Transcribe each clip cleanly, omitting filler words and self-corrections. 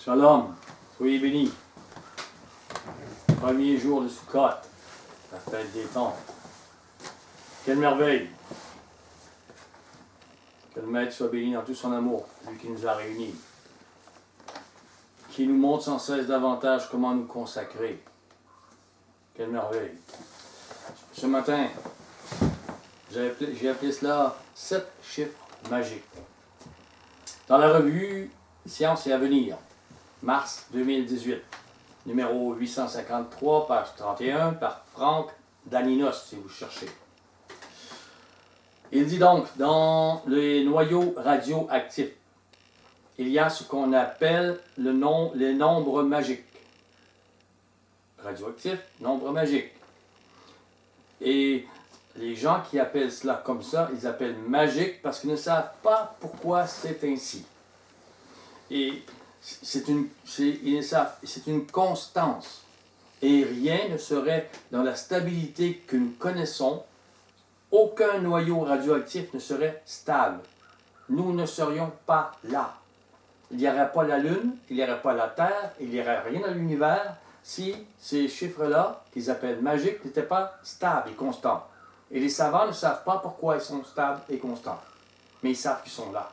Shalom, soyez bénis. Premier jour de Sukkot, la fête des temps. Quelle merveille! Que le Maître soit béni dans tout son amour, lui qui nous a réunis, qui nous montre sans cesse davantage comment nous consacrer. Quelle merveille! Ce matin, j'ai appelé cela 7 chiffres magiques. Dans la revue Science et Avenir, mars 2018, numéro 853, page 31, par Franck Daninos, si vous cherchez. Il dit donc, dans les noyaux radioactifs, il y a ce qu'on appelle les nombres magiques. Radioactifs, nombres magiques. Et les gens qui appellent cela comme ça, ils appellent magique parce qu'ils ne savent pas pourquoi c'est ainsi. Et c'est une constance. Et rien ne serait dans la stabilité que nous connaissons. Aucun noyau radioactif ne serait stable. Nous ne serions pas là. Il n'y aurait pas la Lune, il n'y aurait pas la Terre, il n'y aurait rien dans l'univers si ces chiffres-là, qu'ils appellent magiques, n'étaient pas stables et constants. Et les savants ne savent pas pourquoi ils sont stables et constants. Mais ils savent qu'ils sont là.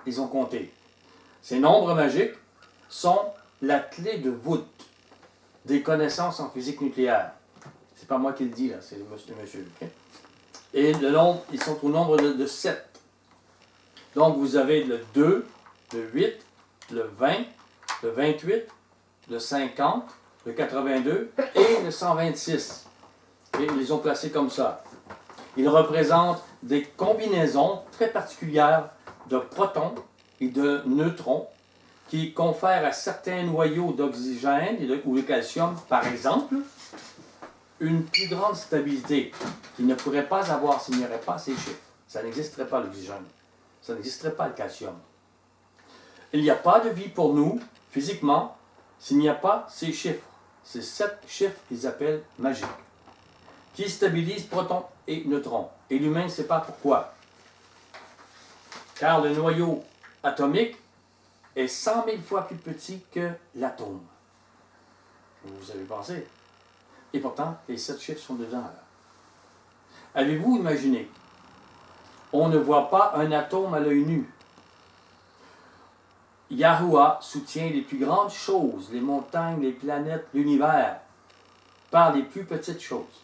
Ils ont compté. Ces nombres magiques sont la clé de voûte des connaissances en physique nucléaire. C'est pas moi qui le dis, là, c'est le monsieur. Okay? Et le nombre, ils sont au nombre de 7. Donc, vous avez le 2, le 8, le 20, le 28, le 50, le 82 et le 126. Et ils les ont placés comme ça. Ils représentent des combinaisons très particulières de protons et de neutrons qui confèrent à certains noyaux d'oxygène ou de calcium, par exemple, une plus grande stabilité qu'ils ne pourraient pas avoir s'il n'y aurait pas ces chiffres. Ça n'existerait pas l'oxygène. Ça n'existerait pas le calcium. Il n'y a pas de vie pour nous, physiquement, s'il n'y a pas ces chiffres. Ces 7 chiffres qu'ils appellent magiques, qui stabilisent protons et neutrons. Et l'humain ne sait pas pourquoi. Car le noyau atomique est 100 000 fois plus petit que l'atome. Vous avez pensé? Et pourtant, les 7 chiffres sont dedans. Là. Avez-vous imaginé? On ne voit pas un atome à l'œil nu. Yahuwah soutient les plus grandes choses, les montagnes, les planètes, l'univers, par les plus petites choses.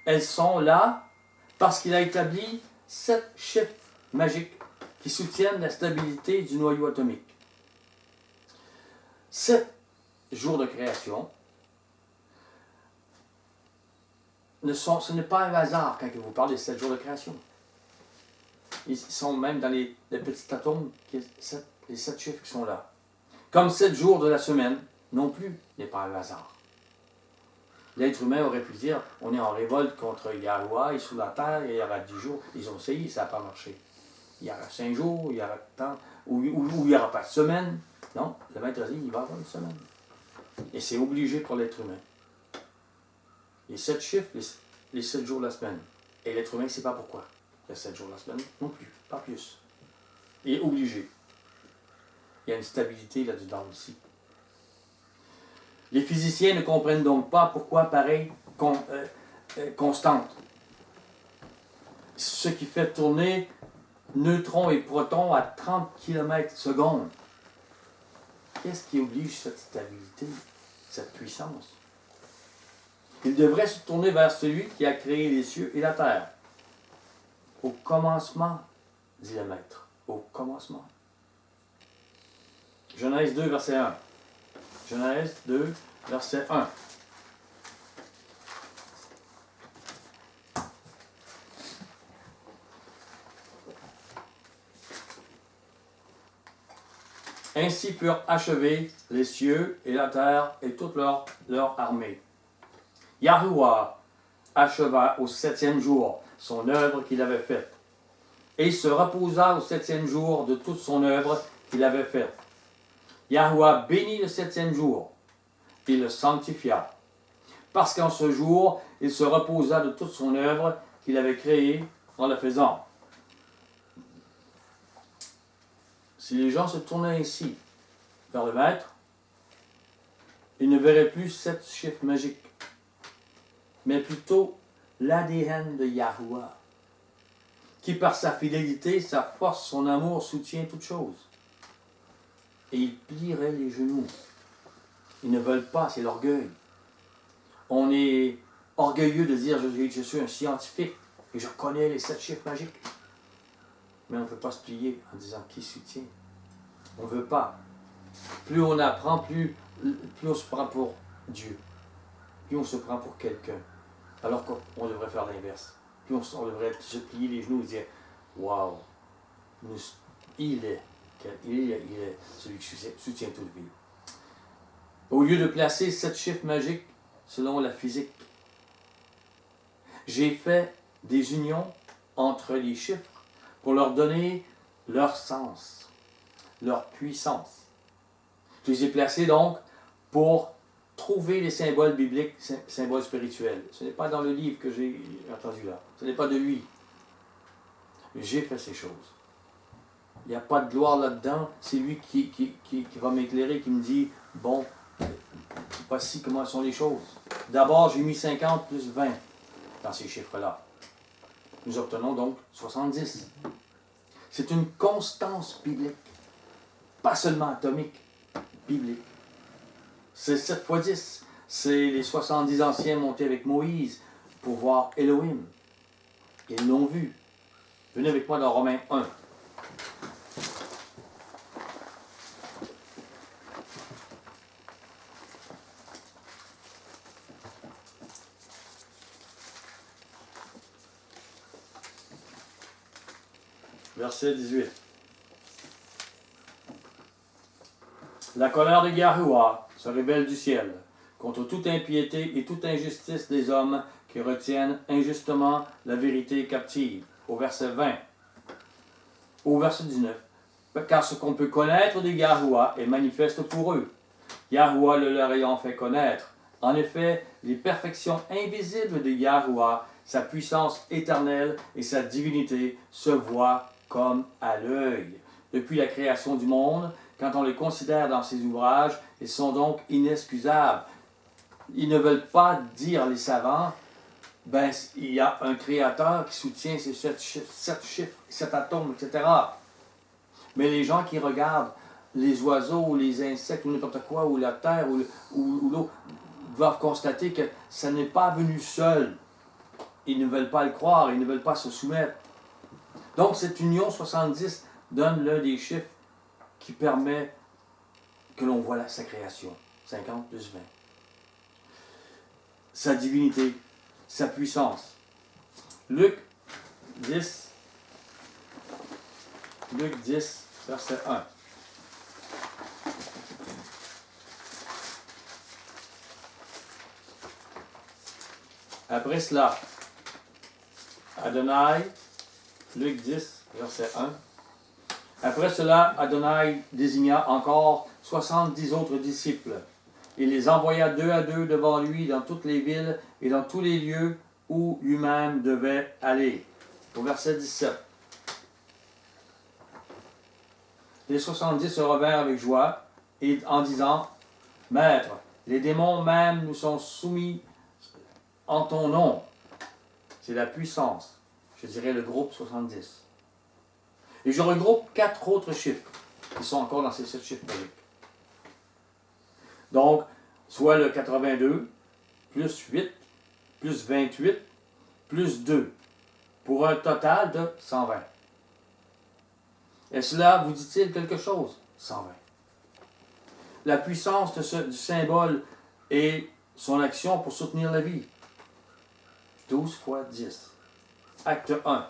Elles sont là parce qu'il a établi 7 chiffres magiques qui soutiennent la stabilité du noyau atomique. 7 jours de création. Ce n'est pas un hasard quand je vous parle des 7 jours de création. Ils sont même dans les petits atomes, les 7 chiffres qui sont là. Comme 7 jours de la semaine, non plus, n'est pas un hasard. L'être humain aurait pu dire, on est en révolte contre Yahuwah, et sous la terre, et il y aura 10 jours. Ils ont essayé, ça n'a pas marché. Il y aura 5 jours, il y aura tant, ou il n'y aura pas de semaine. Non, le maître a dit, il va y avoir une semaine. Et c'est obligé pour l'être humain. Les 7 chiffres, les 7 jours de la semaine. Et l'être humain ne sait pas pourquoi. Il y a 7 jours de la semaine, non plus, pas plus. Il est obligé. Il y a une stabilité là-dedans aussi. Les physiciens ne comprennent donc pas pourquoi pareille constante. Ce qui fait tourner neutrons et protons à 30 km/s. Qu'est-ce qui oblige cette stabilité, cette puissance? Il devrait se tourner vers celui qui a créé les cieux et la terre. Au commencement, dit le maître. Au commencement. Genèse 2, verset 1. Genèse 2, verset 1. Ainsi furent achevés les cieux et la terre et toute leur armée. Yahuwah acheva au 7e jour son œuvre qu'il avait faite, et se reposa au 7e jour de toute son œuvre qu'il avait faite. Yahuwah bénit le 7e jour, et le sanctifia, parce qu'en ce jour, il se reposa de toute son œuvre qu'il avait créée en le faisant. Si les gens se tournaient ainsi vers le maître, il ne verrait plus 7 chiffres magiques, mais plutôt l'ADN de Yahuwah, qui par sa fidélité, sa force, son amour soutient toutes choses. Et il plierait les genoux. Ils ne veulent pas, c'est l'orgueil. On est orgueilleux de dire je suis un scientifique et je connais les 7 chiffres magiques. Mais on ne peut pas se plier en disant qui soutient. On ne veut pas. Plus on apprend, plus on se prend pour Dieu. Plus on se prend pour quelqu'un. Alors qu'on devrait faire l'inverse. Plus on devrait se plier les genoux et dire waouh, il est celui qui soutient toute vie. Au lieu de placer 7 chiffres magiques selon la physique, j'ai fait des unions entre les chiffres pour leur donner leur sens, leur puissance. Je les ai placés donc pour trouver les symboles bibliques, symboles spirituels. Ce n'est pas dans le livre que j'ai entendu là. Ce n'est pas de lui. J'ai fait ces choses. Il n'y a pas de gloire là-dedans. C'est lui qui va m'éclairer, qui me dit, bon, voici comment sont les choses. D'abord, j'ai mis 50 plus 20 dans ces chiffres-là. Nous obtenons donc 70. C'est une constance biblique. Pas seulement atomique, biblique. C'est 7 fois 10. C'est les 70 anciens montés avec Moïse pour voir Elohim. Ils l'ont vu. Venez avec moi dans Romains 1. Verset 18. La colère de Yahuwah se révèle du ciel contre toute impiété et toute injustice des hommes qui retiennent injustement la vérité captive. Au verset 20. Au verset 19. Car ce qu'on peut connaître de Yahuwah est manifeste pour eux. Yahuwah le leur ayant fait connaître. En effet, les perfections invisibles de Yahuwah, sa puissance éternelle et sa divinité se voient comme à l'œil. Depuis la création du monde, quand on les considère dans ses ouvrages, ils sont donc inexcusables. Ils ne veulent pas dire, les savants, ben, il y a un créateur qui soutient ces 7 chiffres, 7 atomes, etc. Mais les gens qui regardent les oiseaux, ou les insectes, ou n'importe quoi, ou la terre, ou l'eau, doivent constater que ça n'est pas venu seul. Ils ne veulent pas le croire, ils ne veulent pas se soumettre. Donc, cette union 70 donne l'un des chiffres qui permet que l'on voit sa création. 50 plus 20. Sa divinité, sa puissance. Luc 10, verset 1. Après cela, Adonai, Luc 10, verset 1. Après cela, Adonai désigna encore 70 autres disciples. Il les envoya 2 à 2 devant lui dans toutes les villes et dans tous les lieux où lui-même devait aller. Au verset 17. Les 70 se revinrent avec joie et en disant, Maître, les démons même nous sont soumis en ton nom. C'est la puissance. Je dirais le groupe 70. Et je regroupe 4 autres chiffres qui sont encore dans ces 7 chiffres magiques. Donc, soit le 82, plus 8, plus 28, plus 2, pour un total de 120. Et cela vous dit-il quelque chose? 120. La puissance du symbole et son action pour soutenir la vie. 12 fois 10. Acte 1.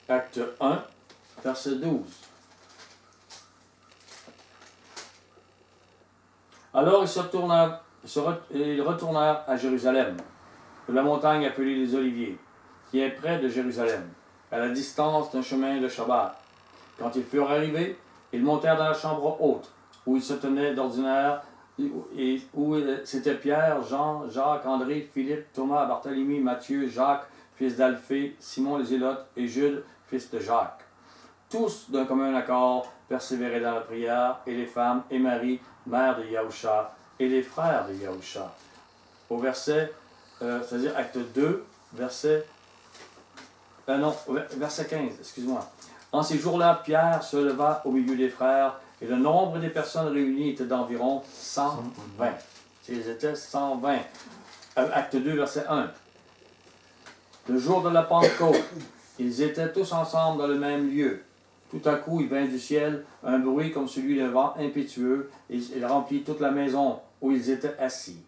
Acte 1, verset 12. Alors ils retournèrent à Jérusalem, de la montagne appelée les Oliviers, qui est près de Jérusalem, à la distance d'un chemin de Shabbat. Quand ils furent arrivés, ils montèrent dans la chambre haute, où ils se tenaient d'ordinaire où c'était Pierre, Jean, Jacques, André, Philippe, Thomas, Barthélemy, Matthieu, Jacques, fils d'Alphée, Simon le Zélote et Jude, fils de Jacques. Tous d'un commun accord persévéraient dans la prière, et les femmes, et Marie, mère de Yahusha, et les frères de Yahusha. Au verset, c'est-à-dire acte 2, verset 15, excuse-moi. En ces jours-là, Pierre se leva au milieu des frères, et le nombre des personnes réunies était d'environ 120. Ils étaient 120. Acte 2, verset 1. Le jour de la Pentecôte, ils étaient tous ensemble dans le même lieu. Tout à coup, il vint du ciel un bruit comme celui d'un vent impétueux, et il remplit toute la maison où ils étaient assis.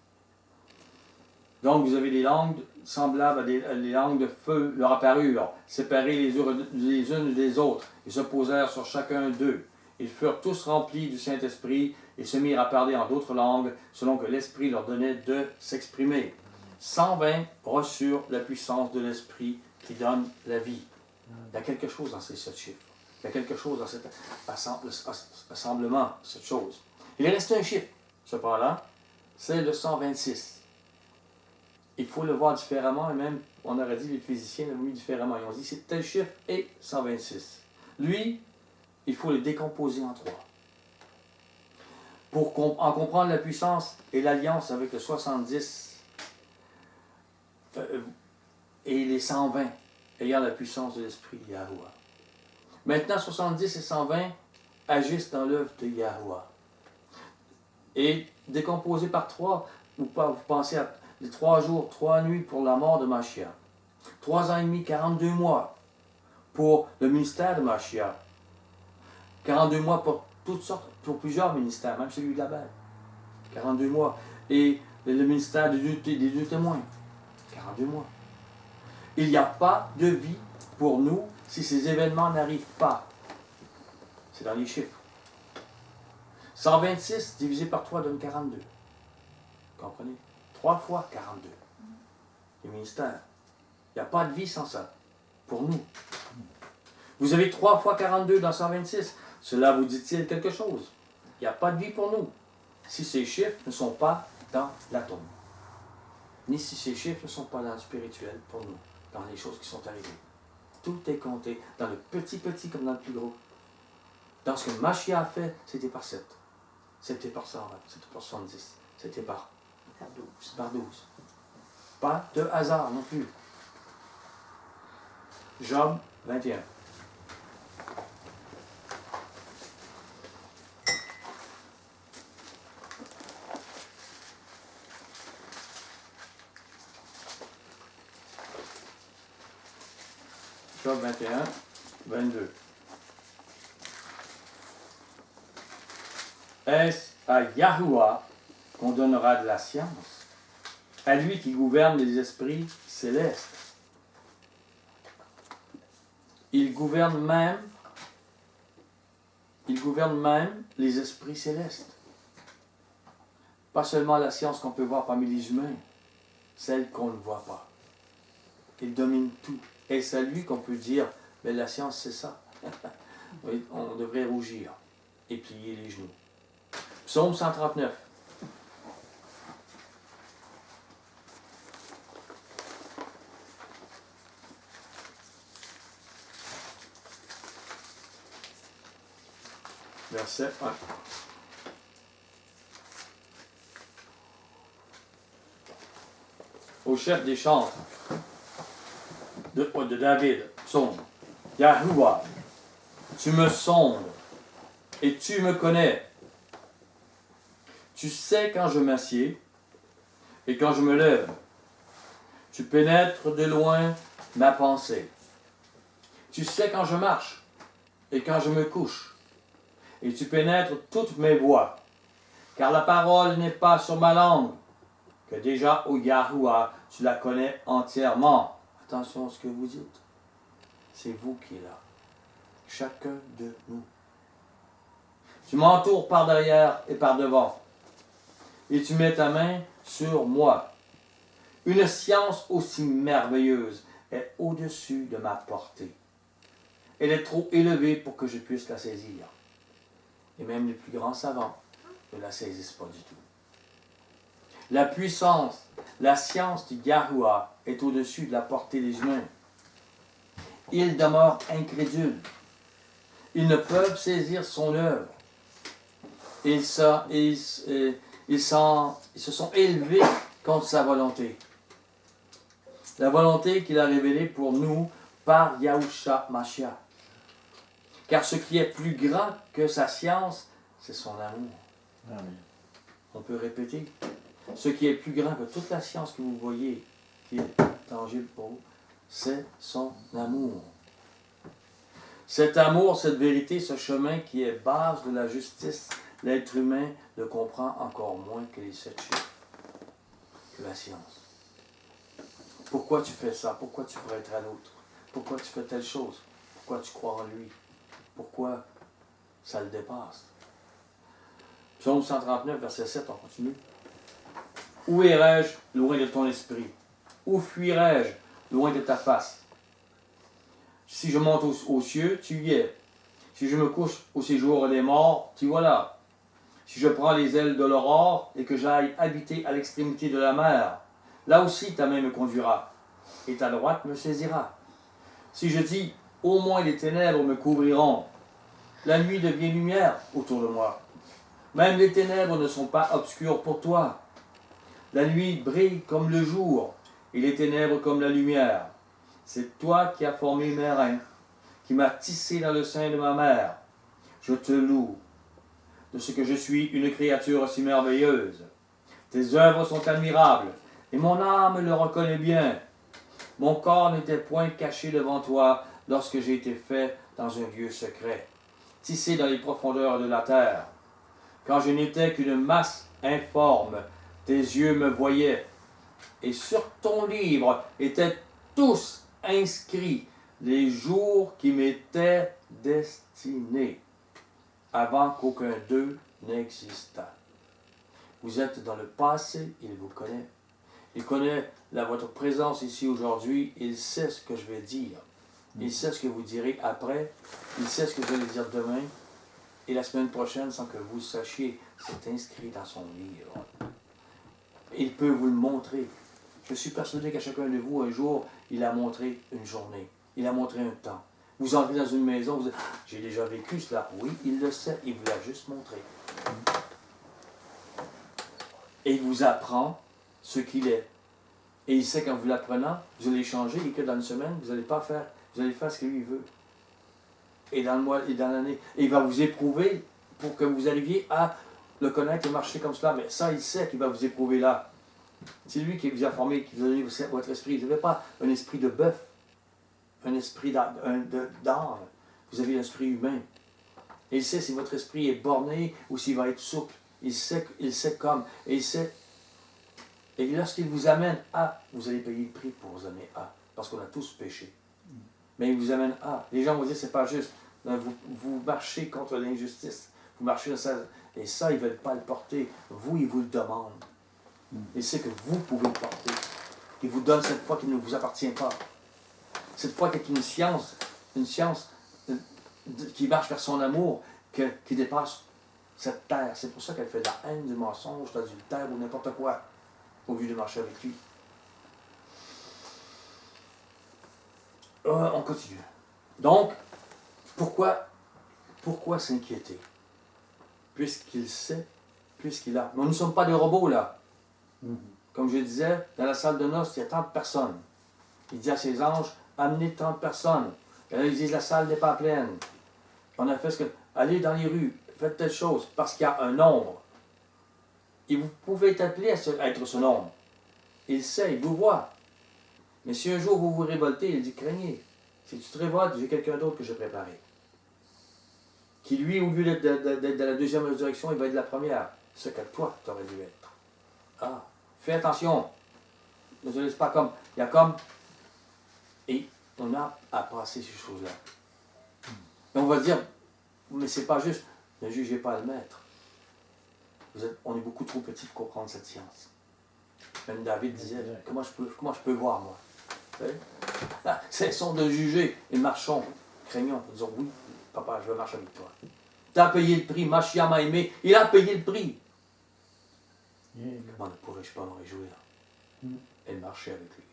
Donc, vous avez des langues semblables à des langues de feu leur apparurent, séparées les unes des autres, et se posèrent sur chacun d'eux. Ils furent tous remplis du Saint-Esprit et se mirent à parler en d'autres langues, selon que l'Esprit leur donnait de s'exprimer. 120 reçurent la puissance de l'Esprit qui donne la vie. Il y a quelque chose dans ces 7 chiffres. Il y a quelque chose dans cet assemblement, cette chose. Il reste un chiffre, cependant, c'est le 126. Il faut le voir différemment, et même, on aurait dit, les physiciens l'ont mis différemment. Ils ont dit, c'est tel chiffre et 126. Lui, il faut le décomposer en 3. Pour en comprendre la puissance et l'alliance avec le 70 et les 120 ayant la puissance de l'Esprit de Yahuwah. Maintenant, 70 et 120 agissent dans l'œuvre de Yahuwah. Et décomposé par 3, vous pensez à les 3 jours, 3 nuits pour la mort de Mashiach. 3 ans et demi, 42 mois pour le ministère de Mashiach. 42 mois pour toutes sortes, pour plusieurs ministères, même celui de la bête. 42 mois. Et le ministère des deux témoins. 42 mois. Il n'y a pas de vie pour nous si ces événements n'arrivent pas. C'est dans les chiffres. 126 divisé par 3 donne 42. Comprenez? 3 fois 42. Les ministères. Il n'y a pas de vie sans ça. Pour nous. Vous avez 3 fois 42 dans 126. Cela vous dit-il quelque chose? Il n'y a pas de vie pour nous. Si ces chiffres ne sont pas dans l'atome. Ni si ces chiffres ne sont pas dans le spirituel pour nous. Dans les choses qui sont arrivées. Tout est compté. Dans le petit comme dans le plus gros. Dans ce que Mashiach a fait, c'était par 7. C'était par 120. C'était par 70. C'était par 12. Par 12. Pas de hasard non plus. Job 21. Job 21, 22. Est-ce à Yahuwah qu'on donnera de la science? À lui qui gouverne les esprits célestes. Il gouverne même les esprits célestes. Pas seulement la science qu'on peut voir parmi les humains, celle qu'on ne voit pas. Il domine tout. Et c'est à lui qu'on peut dire, mais la science c'est ça. Oui, on devrait rougir et plier les genoux. Psaume 139. Verset 1. Au chef des chantres de David, psaume. Yahuwah, tu me sondes et tu me connais. Tu sais quand je m'assieds et quand je me lève. Tu pénètres de loin ma pensée. Tu sais quand je marche et quand je me couche. Et tu pénètres toutes mes voies. Car la parole n'est pas sur ma langue. Que déjà, ô Yahuwah, tu la connais entièrement. Attention à ce que vous dites. C'est vous qui êtes là. Chacun de nous. Tu m'entoures par derrière et par devant. Et tu mets ta main sur moi. Une science aussi merveilleuse est au-dessus de ma portée. Elle est trop élevée pour que je puisse la saisir. Et même les plus grands savants ne la saisissent pas du tout. La puissance, la science du Yahuwah est au-dessus de la portée des humains. Ils demeurent incrédules. Ils ne peuvent saisir son œuvre. Ils se sont élevés contre sa volonté. La volonté qu'il a révélée pour nous par Yahushua Mashiach. Car ce qui est plus grand que sa science, c'est son amour. Amen. On peut répéter. Ce qui est plus grand que toute la science que vous voyez, qui est tangible pour vous, c'est son amour. Cet amour, cette vérité, ce chemin qui est base de la justice, l'être humain le comprend encore moins que les 7 chiffres, que la science. Pourquoi tu fais ça? Pourquoi tu prêtes à l'autre? Pourquoi tu fais telle chose? Pourquoi tu crois en lui? Pourquoi ça le dépasse? Psaume 139, verset 7, on continue. Où irai-je loin de ton esprit? Où fuirai-je loin de ta face? Si je monte aux cieux, tu y es. Si je me couche au séjour des morts, tu vois là. Si je prends les ailes de l'aurore et que j'aille habiter à l'extrémité de la mer, là aussi ta main me conduira, et ta droite me saisira. Si je dis, au moins les ténèbres me couvriront, la nuit devient lumière autour de moi. Même les ténèbres ne sont pas obscures pour toi. La nuit brille comme le jour, et les ténèbres comme la lumière. C'est toi qui as formé mes reins, qui m'as tissé dans le sein de ma mère. Je te loue de ce que je suis une créature si merveilleuse. Tes œuvres sont admirables, et mon âme le reconnaît bien. Mon corps n'était point caché devant toi lorsque j'ai été fait dans un lieu secret, tissé dans les profondeurs de la terre. Quand je n'étais qu'une masse informe, tes yeux me voyaient, et sur ton livre étaient tous inscrits les jours qui m'étaient destinés, avant qu'aucun d'eux n'existât. Vous êtes dans le passé, il vous connaît. Il connaît votre présence ici aujourd'hui, il sait ce que je vais dire. Il sait ce que vous direz après, il sait ce que vous allez dire demain, et la semaine prochaine, sans que vous sachiez, c'est inscrit dans son livre. Il peut vous le montrer. Je suis persuadé qu'à chacun de vous, un jour, il a montré une journée. Il a montré un temps. Vous entrez dans une maison, vous dites, j'ai déjà vécu cela. Oui, il le sait, il vous l'a juste montré. Et il vous apprend ce qu'il est. Et il sait qu'en vous l'apprenant, vous allez changer et que dans une semaine, vous allez faire ce que lui veut. Et dans le mois et dans l'année. Et il va vous éprouver pour que vous arriviez à le connaître et marcher comme cela. Mais ça, il sait qu'il va vous éprouver là. C'est lui qui vous a formé, qui vous a donné votre esprit. Vous n'avez pas un esprit de bœuf, un esprit d'âme. Vous avez un esprit humain. Et il sait si votre esprit est borné ou s'il va être souple. Il sait comme. Et il sait. Et lorsqu'il vous amène à, vous allez payer le prix pour vous amener à. Parce qu'on a tous péché. Mais il vous amène à. Les gens vont dire c'est pas juste. Vous marchez contre l'injustice. Vous marchez dans ça. Et ça, ils ne veulent pas le porter. Vous, ils vous le demandent. Il sait que vous pouvez le porter. Il vous donne cette foi qui ne vous appartient pas. Cette foi qui est une science qui marche vers son amour, qui dépasse cette terre. C'est pour ça qu'elle fait de la haine, du mensonge, de l'adultère ou n'importe quoi, au lieu de marcher avec lui. On continue. Donc, pourquoi s'inquiéter? Puisqu'il sait, puisqu'il a. Mais nous ne sommes pas des robots, là. Comme je disais, dans la salle de noces, il y a tant de personnes. Il dit à ses anges, amenez tant de personnes. Et là, ils disent, la salle n'est pas pleine. On a fait ce que... Allez dans les rues, faites telle chose, parce qu'il y a un nombre. Et vous pouvez être appelé à être ce nombre. Il sait, il vous voit. Mais si un jour vous vous révoltez, il dit, craignez. Si tu te révoltes, j'ai quelqu'un d'autre que j'ai préparé. Qui lui, au lieu d'être de la deuxième résurrection, il va être de la première. Ce que toi, tu aurais dû être. Ah, fais attention. Ne se laisse pas comme... Il y a comme... Et on a à passer ces choses-là. Et on va dire, mais c'est pas juste, ne jugez pas le maître. On est beaucoup trop petit pour comprendre cette science. Même David disait, comment je peux voir, moi? Cessons de juger et marchons, craignons, disons, oui, papa, je veux marcher avec toi. Tu as payé le prix, Mashiach m'a aimé, il a payé le prix. Comment ne pourrais-je pas me réjouir et marcher avec lui?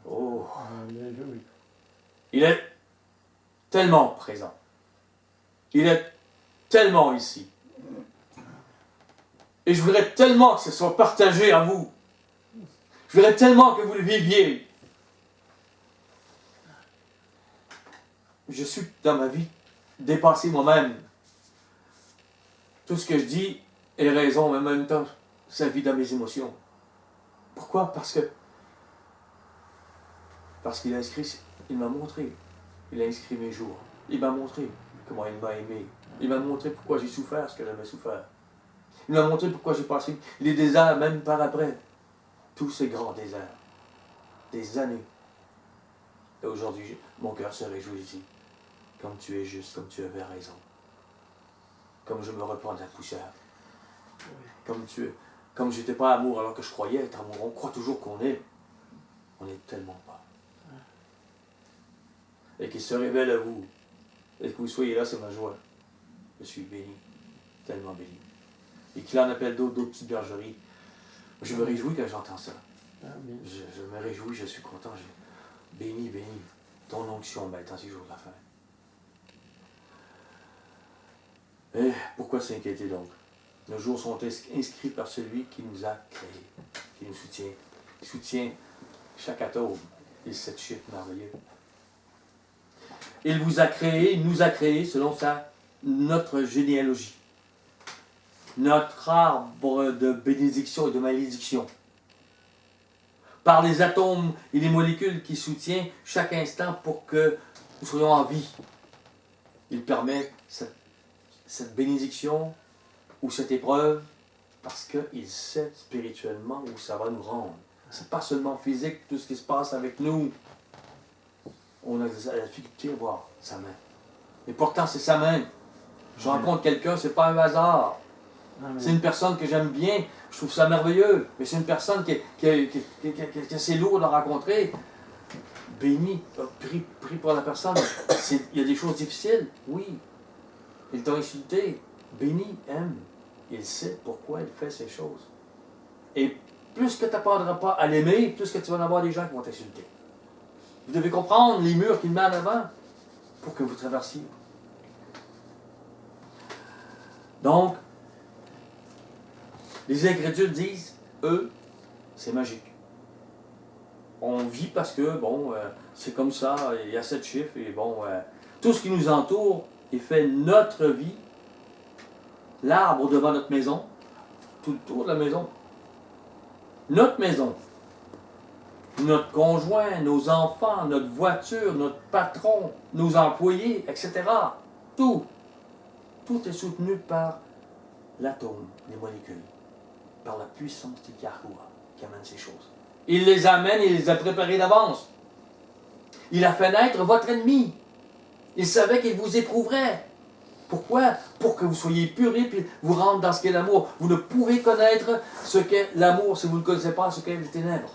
Oh, il est tellement présent. Il est tellement ici. Et je voudrais tellement que ce soit partagé à vous. Je voudrais tellement que vous le viviez. Je suis dans ma vie dépassé moi-même. Tout ce que je dis est raison, mais en même temps, ça vit dans mes émotions. Pourquoi? Parce qu'il a inscrit, il m'a montré. Il a inscrit mes jours. Il m'a montré comment il m'a aimé. Il m'a montré pourquoi j'ai souffert ce que j'avais souffert. Il m'a montré pourquoi j'ai passé les déserts, même par après. Tous ces grands déserts. Des années. Et aujourd'hui, mon cœur se réjouit ici. Comme tu es juste, comme tu avais raison. Comme je me reprends de la poussière. Comme j'étais pas amour alors que je croyais être amour. On croit toujours qu'on est. On n'est tellement pas. Et qu'il se révèle à vous. Et que vous soyez là, c'est ma joie. Je suis béni. Tellement béni. Et qu'il en appelle d'autres petites bergeries. Je me réjouis quand j'entends ça. Je me réjouis, je suis content. Béni, béni. Ton onction m'aide en ces jours de la fin. Et pourquoi s'inquiéter donc? Nos jours sont inscrits par celui qui nous a créés, qui nous soutient. Il soutient chaque atome et 7 chiffres merveilleux. Il vous a créé, il nous a créés selon notre généalogie. Notre arbre de bénédiction et de malédiction. Par les atomes et les molécules qui soutient chaque instant pour que nous soyons en vie. Il permet cette bénédiction ou cette épreuve parce qu'il sait spirituellement où ça va nous rendre. C'est pas seulement physique, tout ce qui se passe avec nous. On a la difficulté à voir sa main. Et pourtant, c'est sa main. Je rencontre quelqu'un, c'est pas un hasard. C'est une personne que j'aime bien, je trouve ça merveilleux. Mais c'est une personne qui est assez lourde à rencontrer. Béni, prie pour la personne. Il y a des choses difficiles, oui. Il t'a insulté. Béni, aime. Il sait pourquoi il fait ces choses. Et plus que tu n'apprendras pas à l'aimer, plus que tu vas en avoir des gens qui vont t'insulter. Vous devez comprendre les murs qu'il met en avant pour que vous traversiez. Donc, les incrédules disent, eux, c'est magique. On vit parce que, bon, c'est comme ça, il y a 7 chiffres, et bon, tout ce qui nous entoure et fait notre vie, l'arbre devant notre maison, tout le tour de la maison, notre maison, notre conjoint, nos enfants, notre voiture, notre patron, nos employés, etc. Tout est soutenu par l'atome, les molécules, par la puissance de Yahuwah qui amène ces choses. Il les amène, il les a préparés d'avance. Il a fait naître votre ennemi. Il savait qu'il vous éprouverait. Pourquoi? Pour que vous soyez purés et vous rentrez dans ce qu'est l'amour. Vous ne pouvez connaître ce qu'est l'amour si vous ne connaissez pas ce qu'est les ténèbres.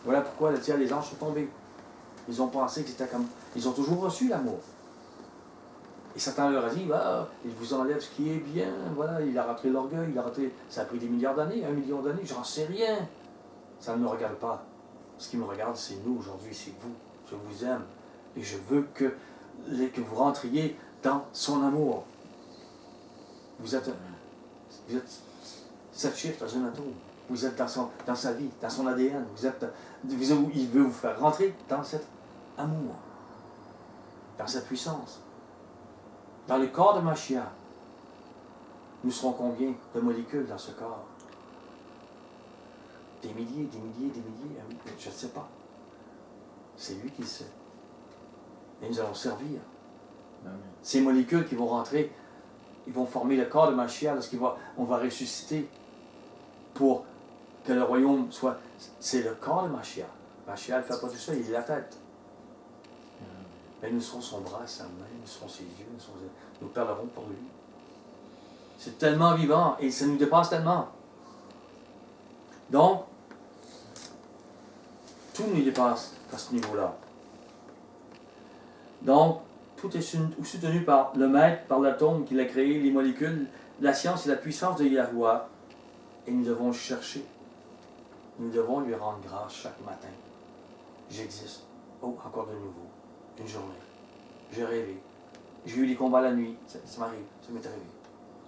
Voilà pourquoi le tiers des anges sont tombés. Ils ont pensé que c'était comme... Ils ont toujours reçu l'amour. Et Satan leur a dit, il vous enlève ce qui est bien. Voilà, il a rentré l'orgueil, ça a pris des milliards d'années, 1 million d'années, j'en sais rien. Ça ne me regarde pas. Ce qui me regarde, c'est nous aujourd'hui, c'est vous. Je vous aime. Et je veux que vous rentriez dans son amour. Vous êtes 7 chiffres dans un atome. Vous êtes dans sa vie, dans son ADN. Il veut vous faire rentrer dans cet amour, dans sa puissance. Dans le corps de Mashiach, nous serons combien de molécules dans ce corps? Des milliers, je ne sais pas. C'est lui qui le sait. Et nous allons servir. Amen. Ces molécules qui vont rentrer, ils vont former le corps de Mashiach on va ressusciter pour que le royaume soit... C'est le corps de Mashiach. Mashiach ne fait pas tout ça, il est la tête. Mais nous serons son bras, sa main, nous serons ses yeux, nous parlerons pour lui. C'est tellement vivant et ça nous dépasse tellement. Donc, tout nous dépasse à ce niveau-là. Donc, tout est soutenu par le maître, par l'atome qu'il a créé, les molécules, la science et la puissance de Yahuwah. Et nous devons le chercher. Nous devons lui rendre grâce chaque matin. J'existe. Oh, encore de nouveau. Une journée. J'ai rêvé. J'ai eu des combats la nuit. Ça m'arrive. Ça m'est arrivé.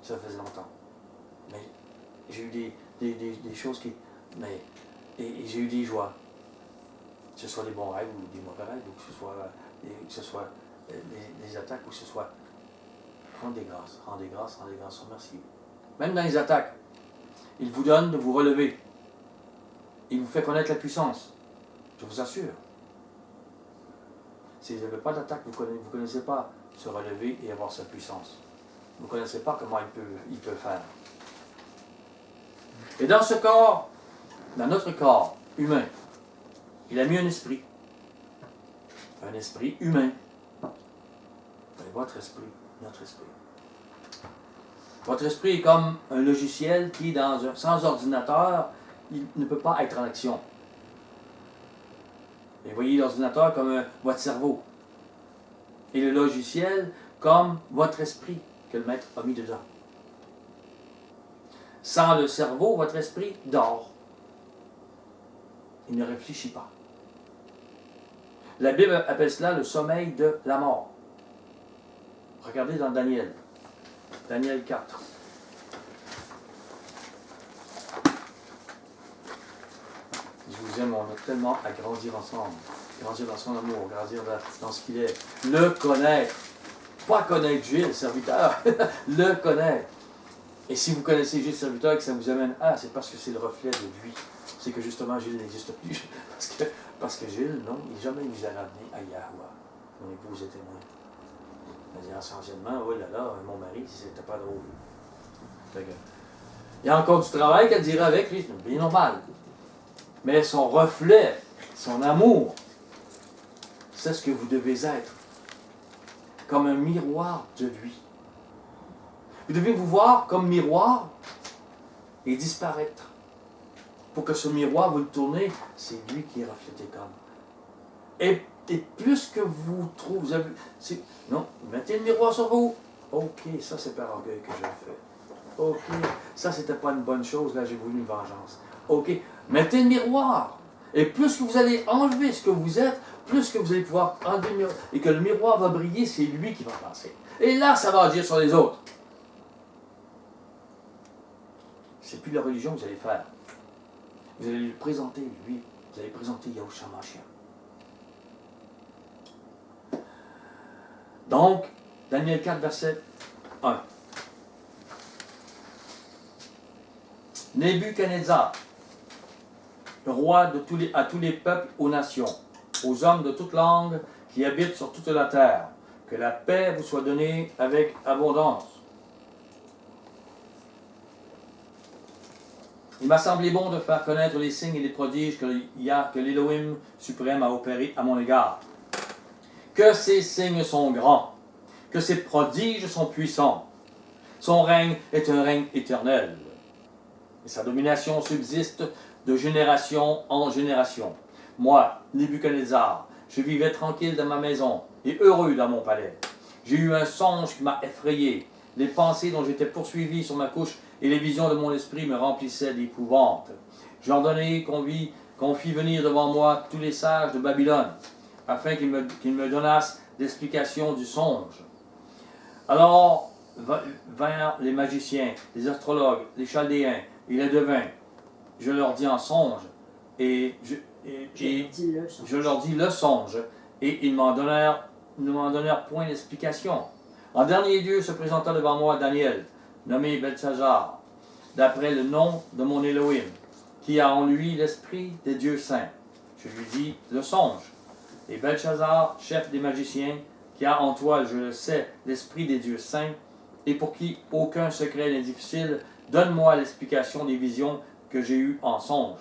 Ça faisait longtemps. Mais j'ai eu des choses qui... Mais, et j'ai eu des joies. Que ce soit des bons rêves ou des mauvais rêves, ou que ce soit des attaques, ou que ce soit... Rendez grâce, rendez grâce, rendez grâce, remerciez. Même dans les attaques, il vous donne de vous relever. Il vous fait connaître la puissance. Je vous assure. Si vous n'avez pas d'attaque, vous ne connaissez pas se relever et avoir sa puissance. Vous ne connaissez pas comment il peut faire. Et dans ce corps, dans notre corps humain, il a mis un esprit. Un esprit humain. Votre esprit, notre esprit. Votre esprit est comme un logiciel qui, sans ordinateur, il ne peut pas être en action. Et voyez l'ordinateur comme votre cerveau. Et le logiciel comme votre esprit que le maître a mis dedans. Sans le cerveau, votre esprit dort. Il ne réfléchit pas. La Bible appelle cela le sommeil de la mort. Regardez dans Daniel. Daniel 4. Je vous aime, on a tellement à grandir ensemble. Grandir dans son amour, grandir dans ce qu'il est. Le connaître. Pas connaître Gilles, serviteur. Le connaître. Et si vous connaissez Gilles, serviteur, et que ça vous amène c'est parce que c'est le reflet de lui. C'est que justement Gilles n'existe plus. Parce que Gilles, non, il jamais nous a ramené à Yahweh. Mon épouse est témoin. Elle dit essentiellement, oh là là, mon mari, c'était pas drôle. Il y a encore du travail qu'elle dirait avec lui, c'est bien normal. Mais son reflet, son amour, c'est ce que vous devez être. Comme un miroir de lui. Vous devez vous voir comme miroir et disparaître. Pour que ce miroir, vous le tournez, c'est lui qui est reflété comme. Et plus que vous trouvez... Non, mettez le miroir sur vous. OK, ça c'est par orgueil que je le fais. OK, ça c'était pas une bonne chose, là j'ai voulu une vengeance. OK, mettez le miroir. Et plus que vous allez enlever ce que vous êtes, plus que vous allez pouvoir enlever le miroir. Et que le miroir va briller, c'est lui qui va passer. Et là, ça va agir sur les autres. C'est plus la religion que vous allez faire. Vous allez lui présenter, lui. Vous allez présenter Yahushua Mashiach. Donc, Daniel 4, verset 1. Nebuchadnezzar, roi à tous les peuples, aux nations, aux hommes de toute langue qui habitent sur toute la terre, que la paix vous soit donnée avec abondance. Il m'a semblé bon de faire connaître les signes et les prodiges que l'Élohim suprême a opérés à mon égard. Que ces signes sont grands, que ces prodiges sont puissants. Son règne est un règne éternel, et sa domination subsiste de génération en génération. Moi, Nebuchadnezzar, je vivais tranquille dans ma maison et heureux dans mon palais. J'ai eu un songe qui m'a effrayé. Les pensées dont j'étais poursuivi sur ma couche et les visions de mon esprit me remplissaient d'épouvante. J'ordonnai qu'on fît venir devant moi tous les sages de Babylone, afin qu'ils me donnassent l'explication du songe. Alors vinrent les magiciens, les astrologues, les chaldéens et les devins. Je leur dis en songe, et je leur dis le songe, et ils ne m'en donnèrent point d'explication. En dernier lieu se présenta devant moi Daniel, nommé Belteshazzar, d'après le nom de mon Elohim, qui a en lui l'esprit des dieux saints. Je lui dis le songe. Et Belteshazzar, chef des magiciens, qui a en toi, je le sais, l'esprit des dieux saints, et pour qui aucun secret n'est difficile, donne-moi l'explication des visions que j'ai eues en songe.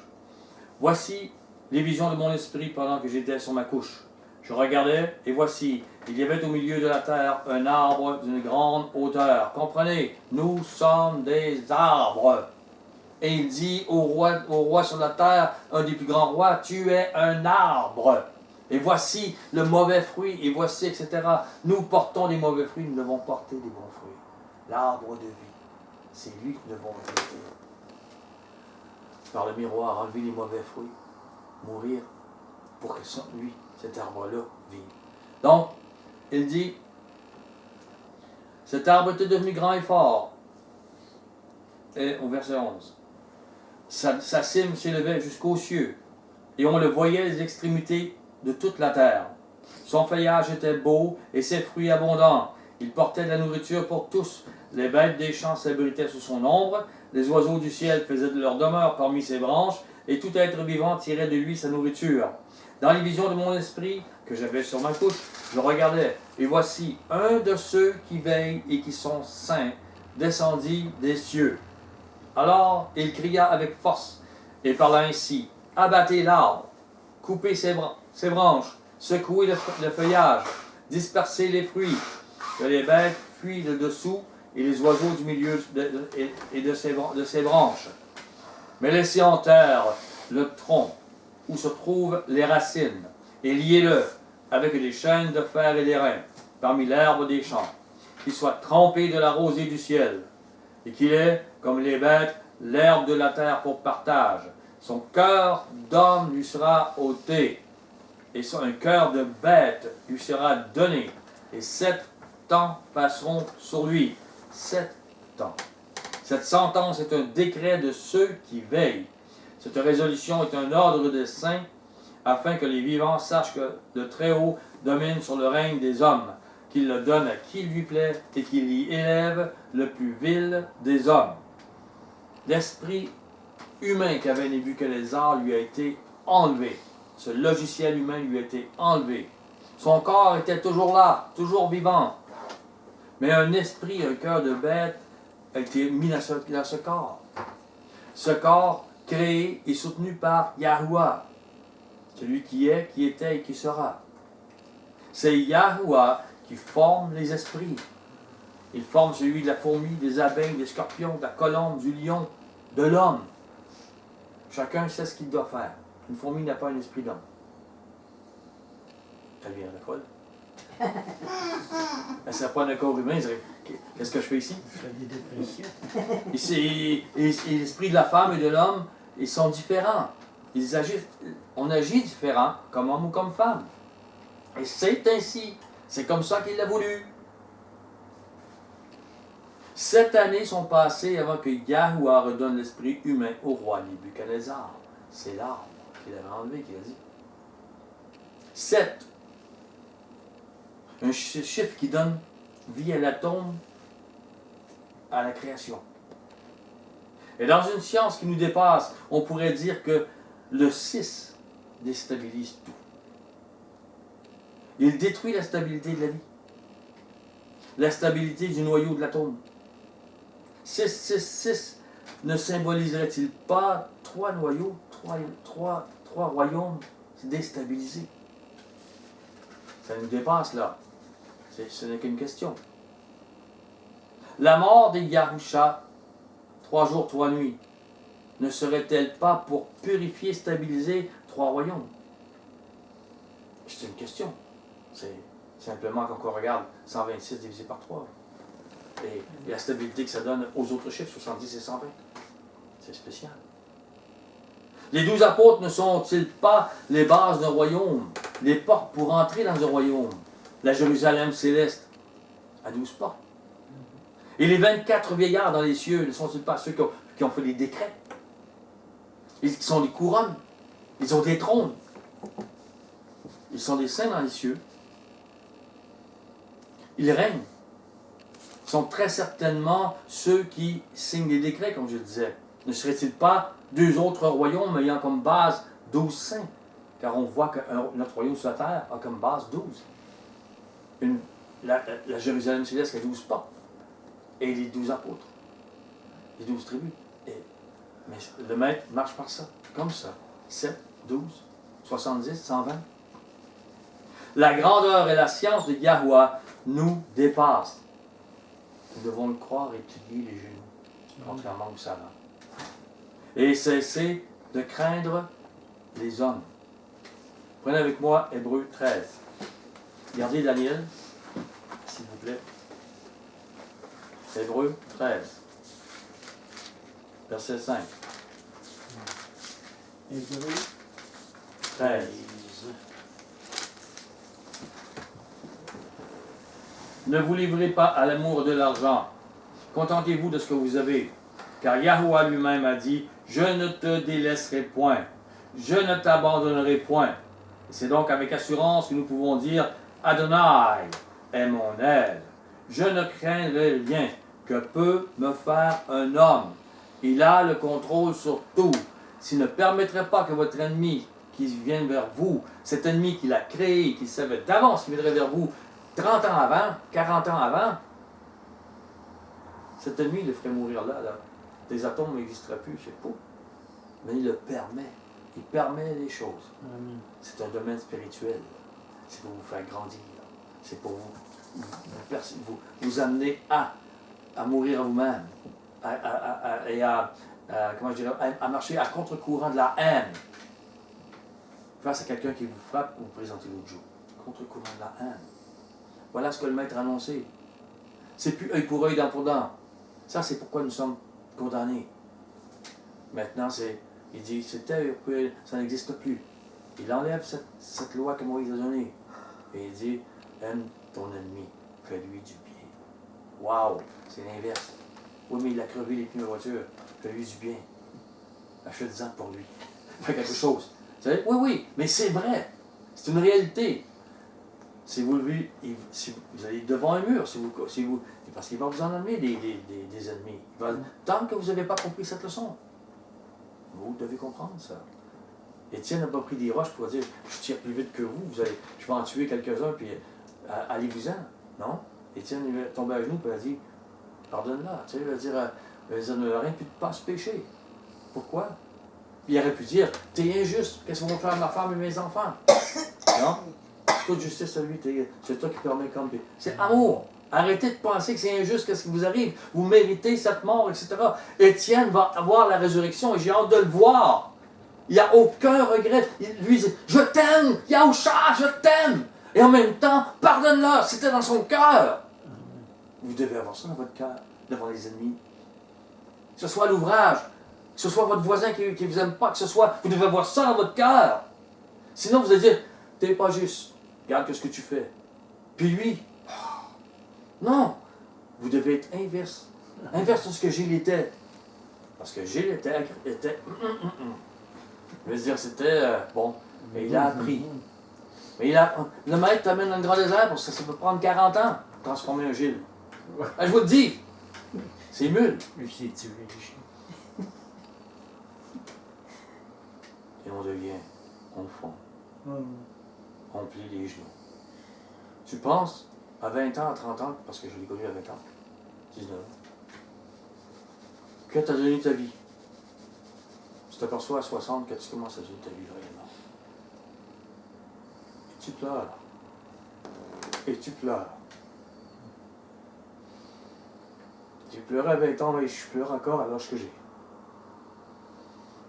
Voici les visions de mon esprit pendant que j'étais sur ma couche. Je regardais, et voici, il y avait au milieu de la terre un arbre d'une grande hauteur. Comprenez, nous sommes des arbres. Et il dit au roi sur la terre, un des plus grands rois, tu es un arbre. Et voici le mauvais fruit, et voici, etc. Nous portons des mauvais fruits, nous devons porter des bons fruits. L'arbre de vie, c'est lui que nous devons traiter. par le miroir, enlever les mauvais fruits, mourir pour que lui, cet arbre-là, vive. Donc, il dit, cet arbre était devenu grand et fort. Et au verset 11, sa cime s'élevait jusqu'aux cieux, et on le voyait les extrémités de toute la terre. Son feuillage était beau et ses fruits abondants. Il portait de la nourriture pour tous. Les bêtes des champs s'abritaient sous son ombre. Les oiseaux du ciel faisaient de leur demeure parmi ses branches, et tout être vivant tirait de lui sa nourriture. Dans les visions de mon esprit, que j'avais sur ma couche, je regardais, et voici, un de ceux qui veillent et qui sont saints descendit des cieux. Alors il cria avec force, et parla ainsi, abattez l'arbre, coupez ses branches, secouez le feuillage, dispersez les fruits, que les bêtes fuient de dessous, et les oiseaux du milieu de ses branches. Mais laissez en terre le tronc, où se trouvent les racines, et liez-le avec des chaînes de fer et d'airain, parmi l'herbe des champs, qu'il soit trempé de la rosée du ciel, et qu'il ait, comme les bêtes, l'herbe de la terre pour partage. Son cœur d'homme lui sera ôté, et un cœur de bête lui sera donné, et 7 ans passeront sur lui. 7 ans. Cette sentence est un décret de ceux qui veillent. Cette résolution est un ordre des saints, afin que les vivants sachent que le Très-Haut domine sur le règne des hommes, qu'il le donne à qui lui plaît et qu'il y élève le plus vil des hommes. L'esprit humain qu'avait Nebuchadnezzar lui a été enlevé. Ce logiciel humain lui a été enlevé. Son corps était toujours là, toujours vivant. Mais un esprit, un cœur de bête a été mis dans ce corps. Ce corps créé et soutenu par Yahuwah, celui qui est, qui était et qui sera. C'est Yahuwah qui forme les esprits. Il forme celui de la fourmi, des abeilles, des scorpions, de la colombe, du lion, de l'homme. Chacun sait ce qu'il doit faire. Une fourmi n'a pas un esprit d'homme. Elle vient de folle. Elle ne serait pas un corps humain, elle dirait, qu'est-ce que je fais ici? Je fais des dépressions. Et l'esprit de la femme et de l'homme, ils sont différents. On agit différent, comme homme ou comme femme. Et c'est ainsi. C'est comme ça qu'il l'a voulu. 7 années sont passées avant que Yahuwah redonne l'esprit humain au roi Nebuchadnezzar. C'est l'arbre qu'il avait enlevé, qu'il a dit. 7. Un chiffre qui donne vie à l'atome, à la création. Et dans une science qui nous dépasse, on pourrait dire que le 6 déstabilise tout. Il détruit la stabilité de la vie, la stabilité du noyau de l'atome. 6 ne symboliserait-il pas 3 noyaux, 3 royaumes déstabilisés? Ça nous dépasse là. Ce n'est qu'une question. La mort de Yahusha, 3 jours, 3 nuits, ne serait-elle pas pour purifier, stabiliser 3 royaumes? C'est une question. C'est simplement quand on regarde 126 divisé par 3. Et la stabilité que ça donne aux autres chiffres, 70 et 120. C'est spécial. Les 12 apôtres ne sont-ils pas les bases d'un royaume, les portes pour entrer dans un royaume? La Jérusalem céleste à 12 portes. Et les 24 vieillards dans les cieux ne sont-ils pas ceux qui ont fait les décrets? Ils sont des couronnes. Ils ont des trônes. Ils sont des saints dans les cieux. Ils règnent. Ils sont très certainement ceux qui signent les décrets, comme je disais. Ne serait-il pas 2 autres royaumes ayant comme base 12 saints? Car on voit que notre royaume sur la terre a comme base 12. La Jérusalem céleste a 12 portes. Et les 12 apôtres. Les 12 tribus. Mais le maître marche par ça. Comme ça. 7, 12, 70, 120. La grandeur et la science de Yahuwah nous dépassent. Nous devons le croire et plier les genoux, contrairement aux savants. Et cesser de craindre les hommes. Prenez avec moi Hébreux 13. Regardez Daniel, s'il vous plaît. Hébreux 13, verset 5. Hébreux 13. Ne vous livrez pas à l'amour de l'argent. Contentez-vous de ce que vous avez. Car Yahuwah lui-même a dit, je ne te délaisserai point. Je ne t'abandonnerai point. C'est donc avec assurance que nous pouvons dire, Adonai est mon aide. Je ne craindrai rien que peut me faire un homme. Il a le contrôle sur tout. S'il ne permettrait pas que votre ennemi qui vienne vers vous, cet ennemi qu'il a créé, qu'il savait d'avance qu'il viendrait vers vous 30 ans avant, 40 ans avant, cet ennemi le ferait mourir là. Des atomes n'existeraient plus, je sais pas. Mais il le permet. Il permet les choses. Amen. C'est un domaine spirituel. C'est pour vous faire grandir. C'est pour vous amener à mourir à vous-même. Comment je dirais, à marcher à contre-courant de la haine. Face à quelqu'un qui vous frappe, vous présentez l'autre jour. Contre-courant de la haine. Voilà ce que le maître a annoncé. C'est plus œil pour œil, dent pour dent. Ça, c'est pourquoi nous sommes condamnés. Maintenant, il dit, ça n'existe plus. Il enlève cette loi que Moïse a donnée. Et il dit, aime ton ennemi, fais-lui du bien. Waouh, c'est l'inverse. Oui, mais il a crevé les pneus de voiture, fais-lui du bien. Achète-en pour lui. Fais quelque chose. Vous savez? Oui, mais c'est vrai. C'est une réalité. Si vous allez devant un mur, parce qu'il va vous en amener des ennemis. Tant que vous n'avez pas compris cette leçon, vous devez comprendre ça. Étienne n'a pas pris des roches pour dire je tire plus vite que vous, je vais en tuer quelques-uns, puis allez-vous-en. Non. Étienne il est tombé à genoux et il a dit pardonne-la. Tu sais, il va dire ne rien pu de pas se pécher. Pourquoi? Puis il aurait pu dire t'es injuste, qu'est-ce qu'on va faire à ma femme et mes enfants? Non. Toute justice à lui, c'est toi qui permets comme. C'est amour. Arrêtez de penser que c'est injuste, qu'est-ce qui vous arrive. Vous méritez cette mort, etc. Étienne va avoir la résurrection et j'ai hâte de le voir. Il n'y a aucun regret. Lui dit, je t'aime, Yahusha, je t'aime. Et en même temps, pardonne-leur, c'était dans son cœur. Vous devez avoir ça dans votre cœur, devant les ennemis. Que ce soit l'ouvrage, que ce soit votre voisin qui ne vous aime pas, que ce soit, vous devez avoir ça dans votre cœur. Sinon, vous allez dire, t'es pas juste. Regarde ce que tu fais. Puis lui, non, vous devez être inverse. Inverse de ce que Gilles était. Parce que Gilles était je veux dire, c'était bon. Mais il a appris. Mais le maître t'amène dans le grand désert parce que ça peut prendre 40 ans pour transformer un Gilles. Je vous le dis, c'est nul. Lui, c'est tué, les chiens. Et on devient, on fond. On plie les genoux. Tu penses, à 20 ans, à 30 ans, parce que je l'ai connu à 20 ans, 19 ans, que tu as donné ta vie. Tu t'aperçois à 60 que tu commences à donner ta vie réellement. Et tu pleures. Et tu pleures. J'ai pleuré à 20 ans et je pleure encore à l'âge que j'ai.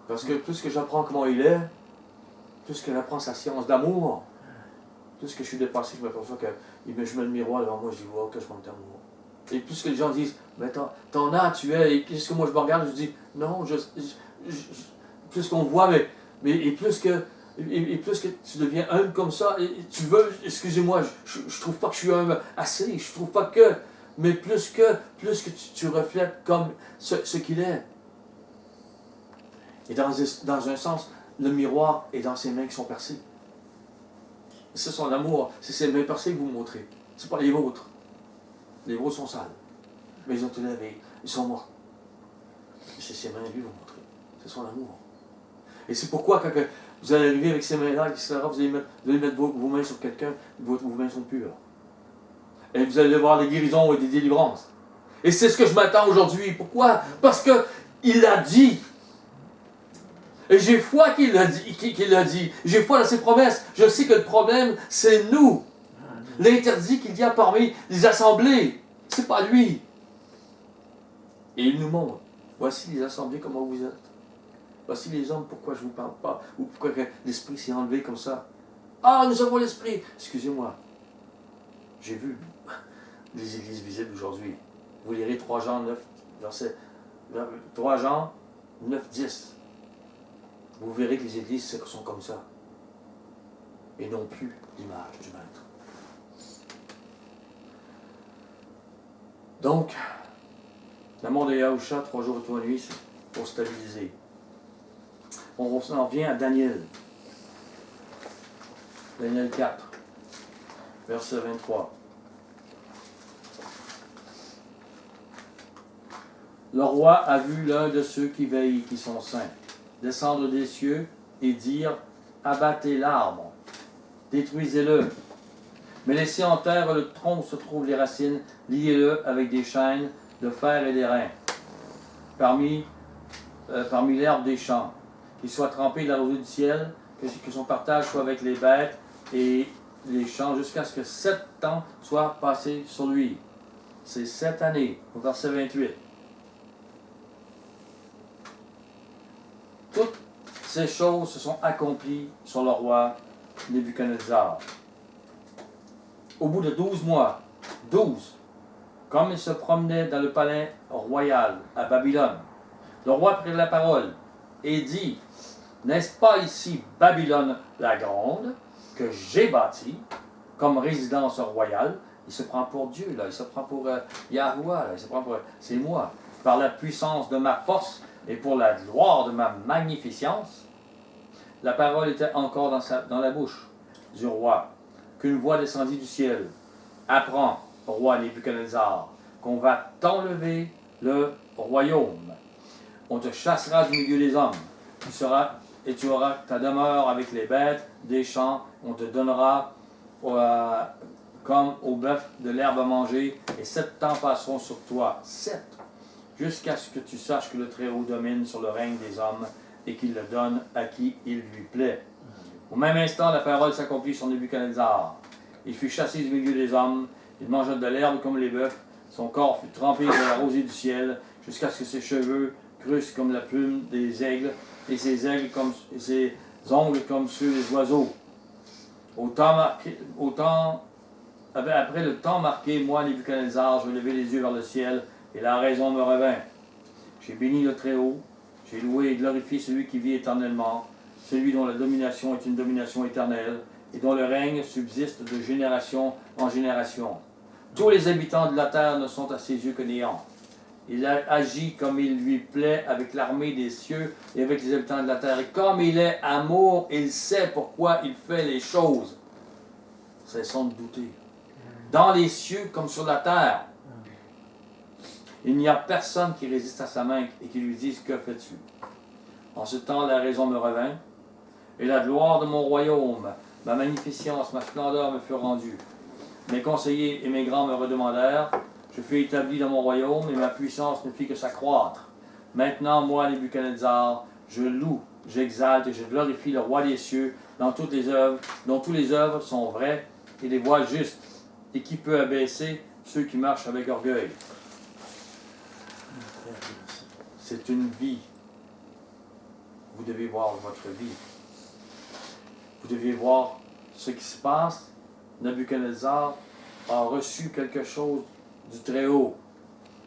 Parce que plus que j'apprends comment il est, plus que j'apprends sa science d'amour, plus que je suis dépassé, je m'aperçois que je mets le miroir devant moi, je dis, wow, que je manque d'amour. Et plus que les gens disent, mais ton âme, tu es, et plus que moi je me regarde, je dis, non, plus qu'on voit, et plus que tu deviens humble comme ça, et tu veux, excusez-moi, je trouve pas que je suis humble assez, je trouve pas que, mais plus que tu reflètes comme ce qu'il est. Et dans un sens, le miroir est dans ses mains qui sont percées. C'est son amour, c'est ses mains percées que vous montrez. C'est pas les vôtres. Les vôtres sont sales. Mais ils ont été lavés, ils sont morts. Et c'est ses mains lui vous montrez. C'est son amour. Et c'est pourquoi quand vous allez arriver avec ces mains-là, etc., vous allez mettre vos mains sur quelqu'un, vos mains sont pures. Et vous allez voir des guérisons et des délivrances. Et c'est ce que je m'attends aujourd'hui. Pourquoi? Parce qu'il a dit. Et j'ai foi qu'il l'a dit. J'ai foi dans ses promesses. Je sais que le problème, c'est nous. L'interdit qu'il y a parmi les assemblées, c'est pas lui. Et il nous montre. Voici les assemblées, comment vous êtes. Voici les hommes, pourquoi je ne vous parle pas. Ou pourquoi l'esprit s'est enlevé comme ça. Ah, nous avons l'esprit. Excusez-moi. J'ai vu les églises visibles aujourd'hui. Vous lirez 3 Jean 9, verset 3 Jean 9, 10. vous verrez que les églises sont comme ça. Et non plus l'image du maître. Donc, l'amour de Yahusha, 3 jours et 3 nuits, c'est pour stabiliser. On en vient à Daniel. Daniel 4, verset 23. Le roi a vu l'un de ceux qui veillent, qui sont saints, descendre des cieux et dire, abattez l'arbre, détruisez-le, mais laissez en terre le tronc où se trouvent les racines, liez-le avec des chaînes de fer et d'airain, parmi l'herbe des champs, qu'il soit trempé de la rosée du ciel, que son partage soit avec les bêtes et les champs, jusqu'à ce que 7 ans soient passés sur lui. C'est 7 années, au verset 28. Toutes ces choses se sont accomplies sur le roi Nebuchadnezzar. Au bout de 12 mois, 12, comme il se promenait dans le palais royal à Babylone, le roi prit la parole et dit, n'est-ce pas ici Babylone la grande, que j'ai bâtie comme résidence royale? Il se prend pour Dieu, là. Il se prend pour Yahuwah, là. Il se prend pour... C'est moi. Par la puissance de ma force et pour la gloire de ma magnificence. La parole était encore dans la bouche du roi, qu'une voix descendit du ciel. Apprends, roi Nebuchadnezzar, qu'on va t'enlever le royaume. On te chassera du milieu des hommes. Tu auras ta demeure avec les bêtes des champs. On te donnera comme au bœuf de l'herbe à manger. Et 7 ans passeront sur toi. 7. Jusqu'à ce que tu saches que le Très-Haut domine sur le règne des hommes et qu'il le donne à qui il lui plaît. Au même instant, la parole s'accomplit sur Nebuchadnezzar. Il fut chassé du milieu des hommes. Il mangea de l'herbe comme les bœufs. Son corps fut trempé de la rosée du ciel jusqu'à ce que ses cheveux crussent comme la plume des aigles et ses ongles comme ceux des oiseaux. Après le temps marqué, moi, Nebuchadnezzar, je levai les yeux vers le ciel et la raison me revint. J'ai béni le Très-Haut, j'ai loué et glorifié celui qui vit éternellement, celui dont la domination est une domination éternelle et dont le règne subsiste de génération en génération. Tous les habitants de la terre ne sont à ses yeux que néants. Il agit comme il lui plaît avec l'armée des cieux et avec les habitants de la terre. Et comme il est amour, il sait pourquoi il fait les choses. Cessons de douter. Dans les cieux comme sur la terre, il n'y a personne qui résiste à sa main et qui lui dise « Que fais-tu » En ce temps, la raison me revint, et la gloire de mon royaume, ma magnificence, ma splendeur me fut rendue. Mes conseillers et mes grands me redemandèrent. Je fus établi dans mon royaume, et ma puissance ne fit que s'accroître. Maintenant, moi, Nebuchadnezzar, je loue, j'exalte et je glorifie le roi des cieux dans toutes les œuvres, dont toutes les œuvres sont vraies et les voies justes, et qui peut abaisser ceux qui marchent avec orgueil. C'est une vie. Vous devez voir votre vie. Vous devez voir ce qui se passe. Nebuchadnezzar a reçu quelque chose du Très-Haut.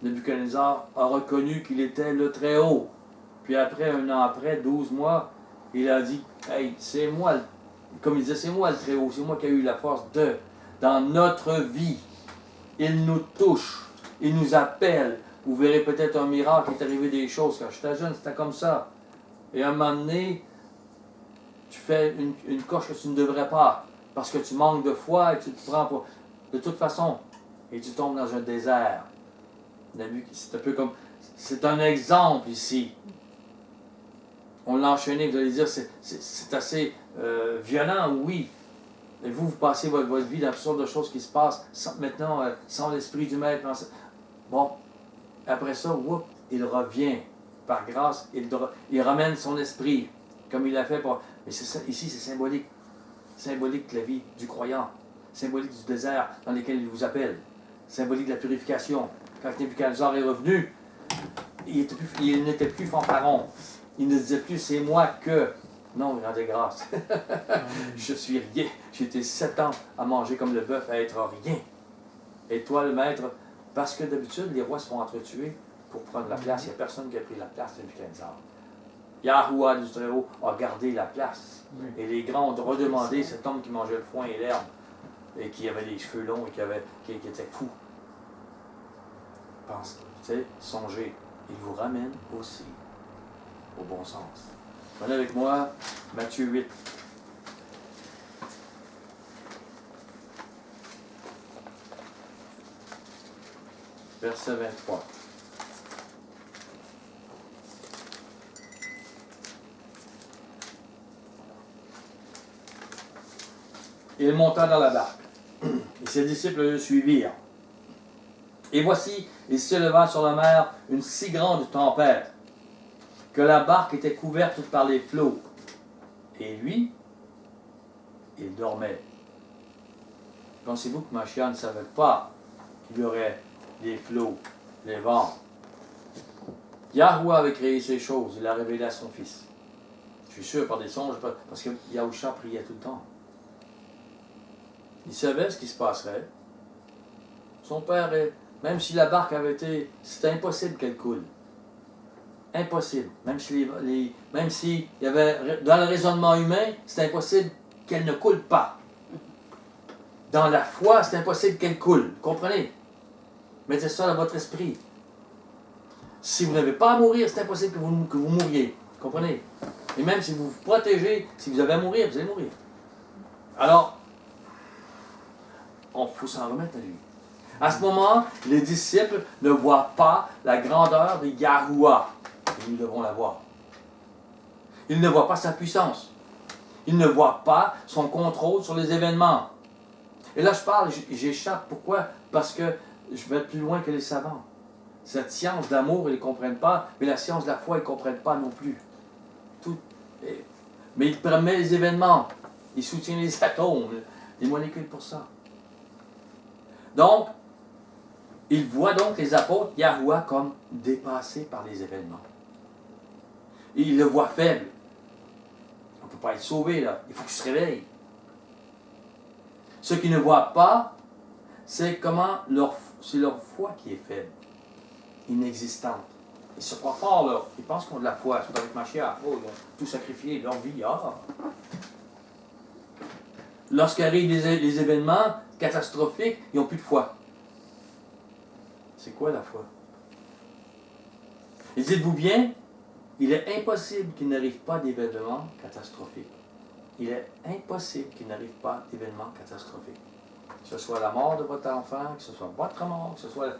Nebuchadnezzar a reconnu qu'il était le Très-Haut. Puis après, 1 an après, 12 mois, il a dit, « Hey, c'est moi, comme il disait, c'est moi le Très-Haut, c'est moi qui ai eu la force de... » Dans notre vie, il nous touche, il nous appelle. Vous verrez peut-être un miracle, il est arrivé des choses. Quand j'étais jeune, c'était comme ça. Et à un moment donné, tu fais une coche que tu ne devrais pas, parce que tu manques de foi et tu te prends pour... De toute façon, et tu tombes dans un désert. C'est un peu comme... C'est un exemple ici. On l'a enchaîné, vous allez dire, c'est assez violent, oui. Et vous passez votre vie dans toutes sortes de choses qui se passent, sans l'esprit du maître. Bon, après ça, il revient. Par grâce, il ramène son esprit, comme il l'a fait pour... Mais c'est ça, ici, c'est symbolique. Symbolique de la vie du croyant. Symbolique du désert dans lequel il vous appelle. Symbolique de la purification. Quand Nebuchadnezzar est revenu, il n'était plus fanfaron. Il ne disait plus, c'est moi que... Non, il rendait grâce. Je suis rien. J'ai été 7 ans à manger comme le bœuf, à être rien. Et toi, le maître, parce que d'habitude, les rois se font entretuer pour prendre la place. Il n'y a personne qui a pris la place de Nebuchadnezzar. Yahuwah du Très-Haut a gardé la place. Oui. Et les grands ont redemandé cet homme qui mangeait le foin et l'herbe, et qui avait les cheveux longs et qui était fou. Pensez, tu sais, songez, il vous ramène aussi au bon sens. Prenez avec moi Matthieu 8. Verset 23. Il monta dans la barque, et ses disciples le suivirent. Et voici, il s'éleva sur la mer une si grande tempête, que la barque était couverte par les flots. Et lui, il dormait. Pensez-vous que Mashiach ne savait pas qu'il y aurait les flots, les vents? Yahuwah avait créé ces choses, il l'a révélé à son fils. Je suis sûr par des songes, parce que Yahusha priait tout le temps. Il savait ce qui se passerait. Son père, même si la barque avait été... C'était impossible qu'elle coule. Impossible. Même si il y avait... Dans le raisonnement humain, c'est impossible qu'elle ne coule pas. Dans la foi, c'est impossible qu'elle coule. Comprenez? Mettez ça dans votre esprit. Si vous n'avez pas à mourir, c'est impossible que vous mouriez. Comprenez? Et même si vous vous protégez, si vous avez à mourir, vous allez mourir. Alors, il faut s'en remettre à lui. À ce moment, les disciples ne voient pas la grandeur de Yahuwah. Et nous devons la voir. Ils ne voient pas sa puissance. Ils ne voient pas son contrôle sur les événements. Et là, je parle, j'échappe. Pourquoi? Parce que je vais plus loin que les savants. Cette science d'amour, ils ne comprennent pas, mais la science de la foi, ils ne comprennent pas non plus. Mais il permet les événements. Il soutient les atomes, les molécules pour ça. Donc, il voit donc les apôtres Yahuwah comme dépassés par les événements. Et il le voit faible. On ne peut pas être sauvé, là. Il faut qu'il se réveille. Ce qu'ils ne voient pas, c'est c'est leur foi qui est faible, inexistante. Ils se croient forts, là. Ils pensent qu'ils ont de la foi. C'est avec Mashiach. Oh, ils ont tout sacrifié, leur vie. Ah. Lorsqu'arrivent les événements catastrophiques, ils n'ont plus de foi. C'est quoi la foi? Et dites-vous bien, il est impossible qu'il n'arrive pas d'événements catastrophiques. Il est impossible qu'il n'arrive pas d'événements catastrophiques. Que ce soit la mort de votre enfant, que ce soit votre mort, que ce soit...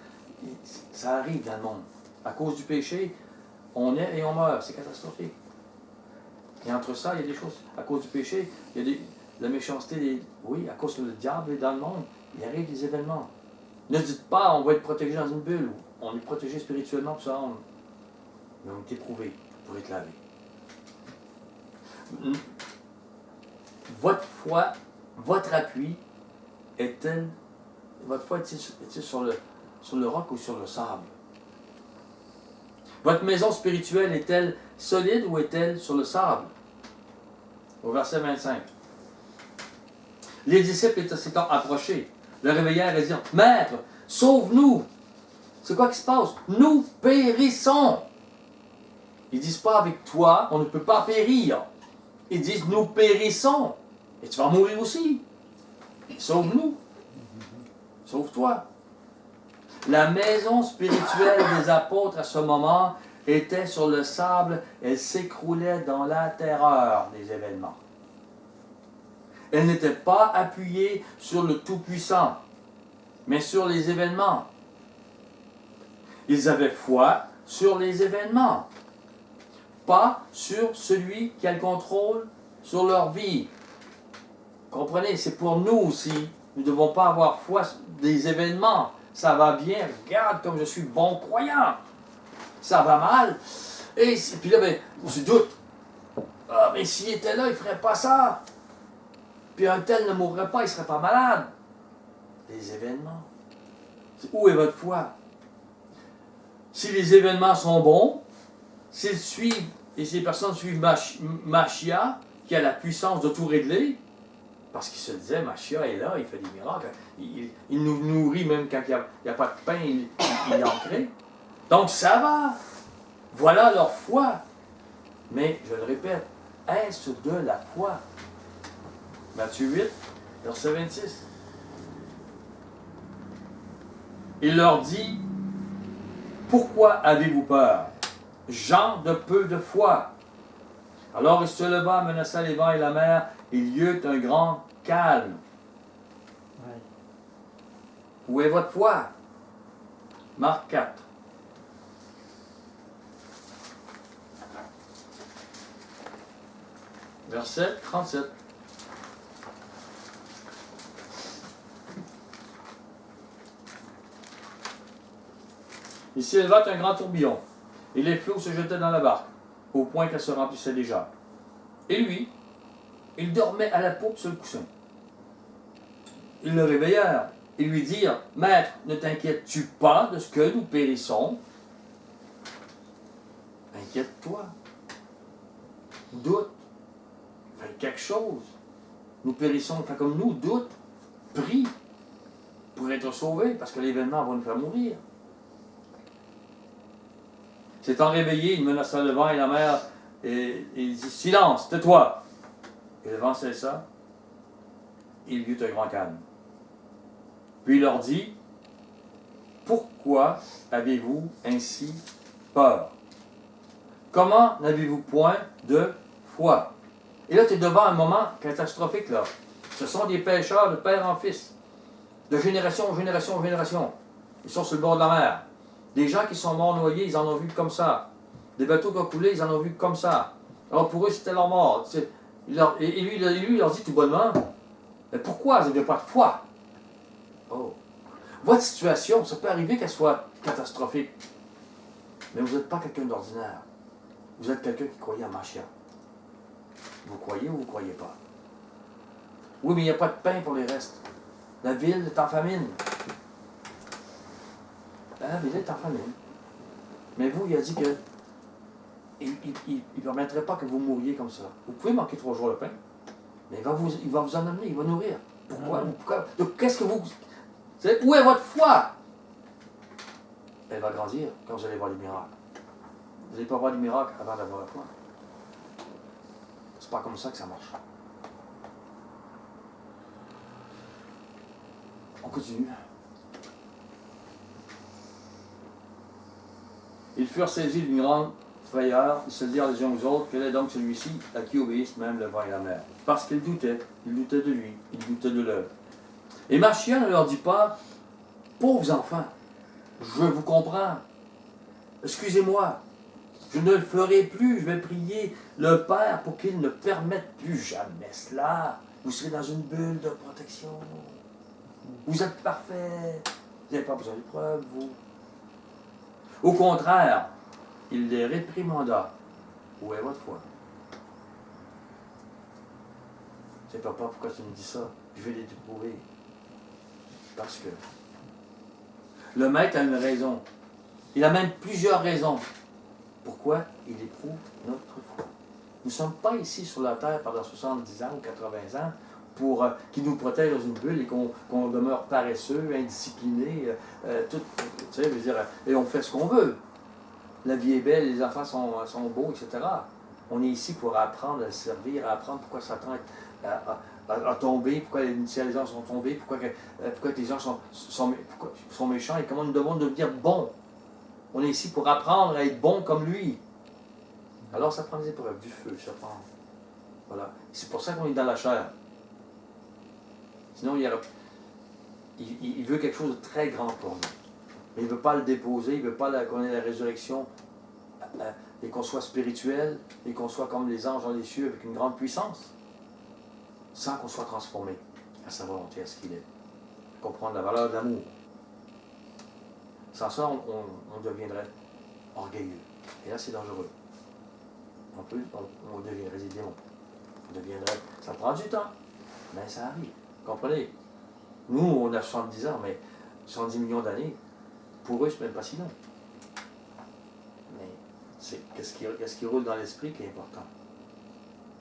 Ça arrive dans le monde. À cause du péché, on est et on meurt. C'est catastrophique. Et entre ça, il y a des choses... À cause du péché, il y a la méchanceté. Oui, à cause que le diable est dans le monde, il arrive des événements. Ne dites pas, on va être protégé dans une bulle. On est protégé spirituellement, tout ça. Mais on est éprouvé pour être lavé. Votre foi, votre appui est-elle... Votre foi est-il sur le roc ou sur le sable? Votre maison spirituelle est-elle solide ou est-elle sur le sable? Au verset 25. Les disciples s'étant approchés, le réveillèrent et dirent: Maître, sauve-nous! C'est quoi qui se passe? Nous périssons! Ils disent pas avec toi, on ne peut pas périr. Ils disent: nous périssons. Et tu vas mourir aussi. Sauve-nous. Sauve-toi. La maison spirituelle des apôtres à ce moment était sur le sable. Elle s'écroulait dans la terreur des événements. Elle n'était pas appuyée sur le Tout-Puissant, mais sur les événements. Ils avaient foi sur les événements, pas sur celui qui a le contrôle sur leur vie. Comprenez, c'est pour nous aussi. Nous ne devons pas avoir foi des événements. Ça va bien, regarde comme je suis bon croyant. Ça va mal. Et puis là, on se doute. Ah, mais s'il était là, il ne ferait pas ça. Puis un tel ne mourrait pas, il ne serait pas malade. Les événements. Où est votre foi? Si les événements sont bons, s'ils suivent, et si les personnes suivent Mashiach, qui a la puissance de tout régler, parce qu'il se disait, Mashiach est là, il fait des miracles, il nous nourrit même quand il n'y a pas de pain, il en crée. Donc ça va. Voilà leur foi. Mais, je le répète, est-ce de la foi? Matthieu 8, verset 26. Il leur dit, pourquoi avez-vous peur? Gens de peu de foi. Alors il se leva, menaça les vents et la mer, il y eut un grand calme. Ouais. Où est votre foi? Marc 4. Verset 37. Il s'éleva un grand tourbillon, et les flots se jetaient dans la barque, au point qu'elle se remplissait déjà. Et lui, il dormait à la poupe sur le coussin. Ils le réveillèrent et lui dirent, « Maître, ne t'inquiètes-tu pas de ce que nous périssons? » Inquiète-toi. Doute. Fais quelque chose. Nous périssons, fais comme nous, doute. Prie pour être sauvé, parce que l'événement va nous faire mourir. S'étant réveillé, il menaça le vent et la mer, et il dit, « Silence, tais-toi! » Et le vent cessa, et il y eut un grand calme. Puis il leur dit, « Pourquoi avez-vous ainsi peur? Comment n'avez-vous point de foi? » Et là, tu es devant un moment catastrophique, là. Ce sont des pêcheurs de père en fils, de génération en génération en génération. Ils sont sur le bord de la mer. Des gens qui sont morts noyés, ils en ont vu comme ça. Des bateaux qui ont coulé, ils en ont vu comme ça. Alors pour eux, c'était leur mort. Et lui, il leur dit tout bonnement, « Mais pourquoi vous n'avez pas de foi? » Oh. Votre situation, ça peut arriver qu'elle soit catastrophique. Mais vous n'êtes pas quelqu'un d'ordinaire. Vous êtes quelqu'un qui croyait à Mashiach. Vous croyez ou vous ne croyez pas? Oui, mais il n'y a pas de pain pour les restes. La ville est en famine. La ville est en famine. Mais vous, il a dit que il ne permettrait pas que vous mouriez comme ça. Vous pouvez manquer 3 jours de pain, mais il va vous en amener, il va nourrir. Pourquoi? Donc, qu'est-ce que vous... Où est votre foi? Elle va grandir quand vous allez voir les miracles. Vous n'allez pas voir les miracles avant d'avoir la foi. C'est pas comme ça que ça marche. On continue. Ils furent saisis d'une grande frayeur. Ils se dirent les uns aux autres, quel est donc celui-ci à qui obéissent même le vent et la mer? Parce qu'ils doutaient. Ils doutaient de lui. Ils doutaient de l'œuvre. Et Mashiach ne leur dit pas, pauvres enfants, je vous comprends. Excusez-moi. Je ne le ferai plus. Je vais prier le Père pour qu'il ne permette plus jamais cela. Vous serez dans une bulle de protection. Vous êtes parfait. Vous n'avez pas besoin de preuves, vous. Au contraire, il les réprimanda. Où est votre foi? C'est papa, pourquoi tu me dis ça? Je vais les prouver. Parce que le maître a une raison. Il a même plusieurs raisons. Pourquoi? Il éprouve notre foi. Nous ne sommes pas ici sur la terre pendant 70 ans ou 80 ans pour qu'il nous protège dans une bulle et qu'on demeure paresseux, indiscipliné, tout, tu sais, je veux dire, et on fait ce qu'on veut. La vie est belle, les enfants sont beaux, etc. On est ici pour apprendre à le servir, à apprendre pourquoi Satan a tombé, pourquoi les gens sont tombés, pourquoi les gens sont méchants et comment nous devons devenir bons. On est ici pour apprendre à être bons comme lui. Alors ça prend des épreuves, du feu, ça prend. Voilà. C'est pour ça qu'on est dans la chair. Sinon, il veut quelque chose de très grand pour nous. Mais il ne veut pas le déposer, il ne veut pas qu'on ait la résurrection et qu'on soit spirituel et qu'on soit comme les anges dans les cieux avec une grande puissance, sans qu'on soit transformé à sa volonté, à ce qu'il est. Comprendre la valeur de l'amour. Sans ça, on deviendrait orgueilleux. Et là, c'est dangereux. On deviendrait des démons. On deviendrait... Ça prend du temps, mais ça arrive. Comprenez? Nous, on a 70 ans, mais 70 millions d'années, pour eux, c'est même pas si long. Mais c'est qu'est-ce qui roule dans l'esprit qui est important.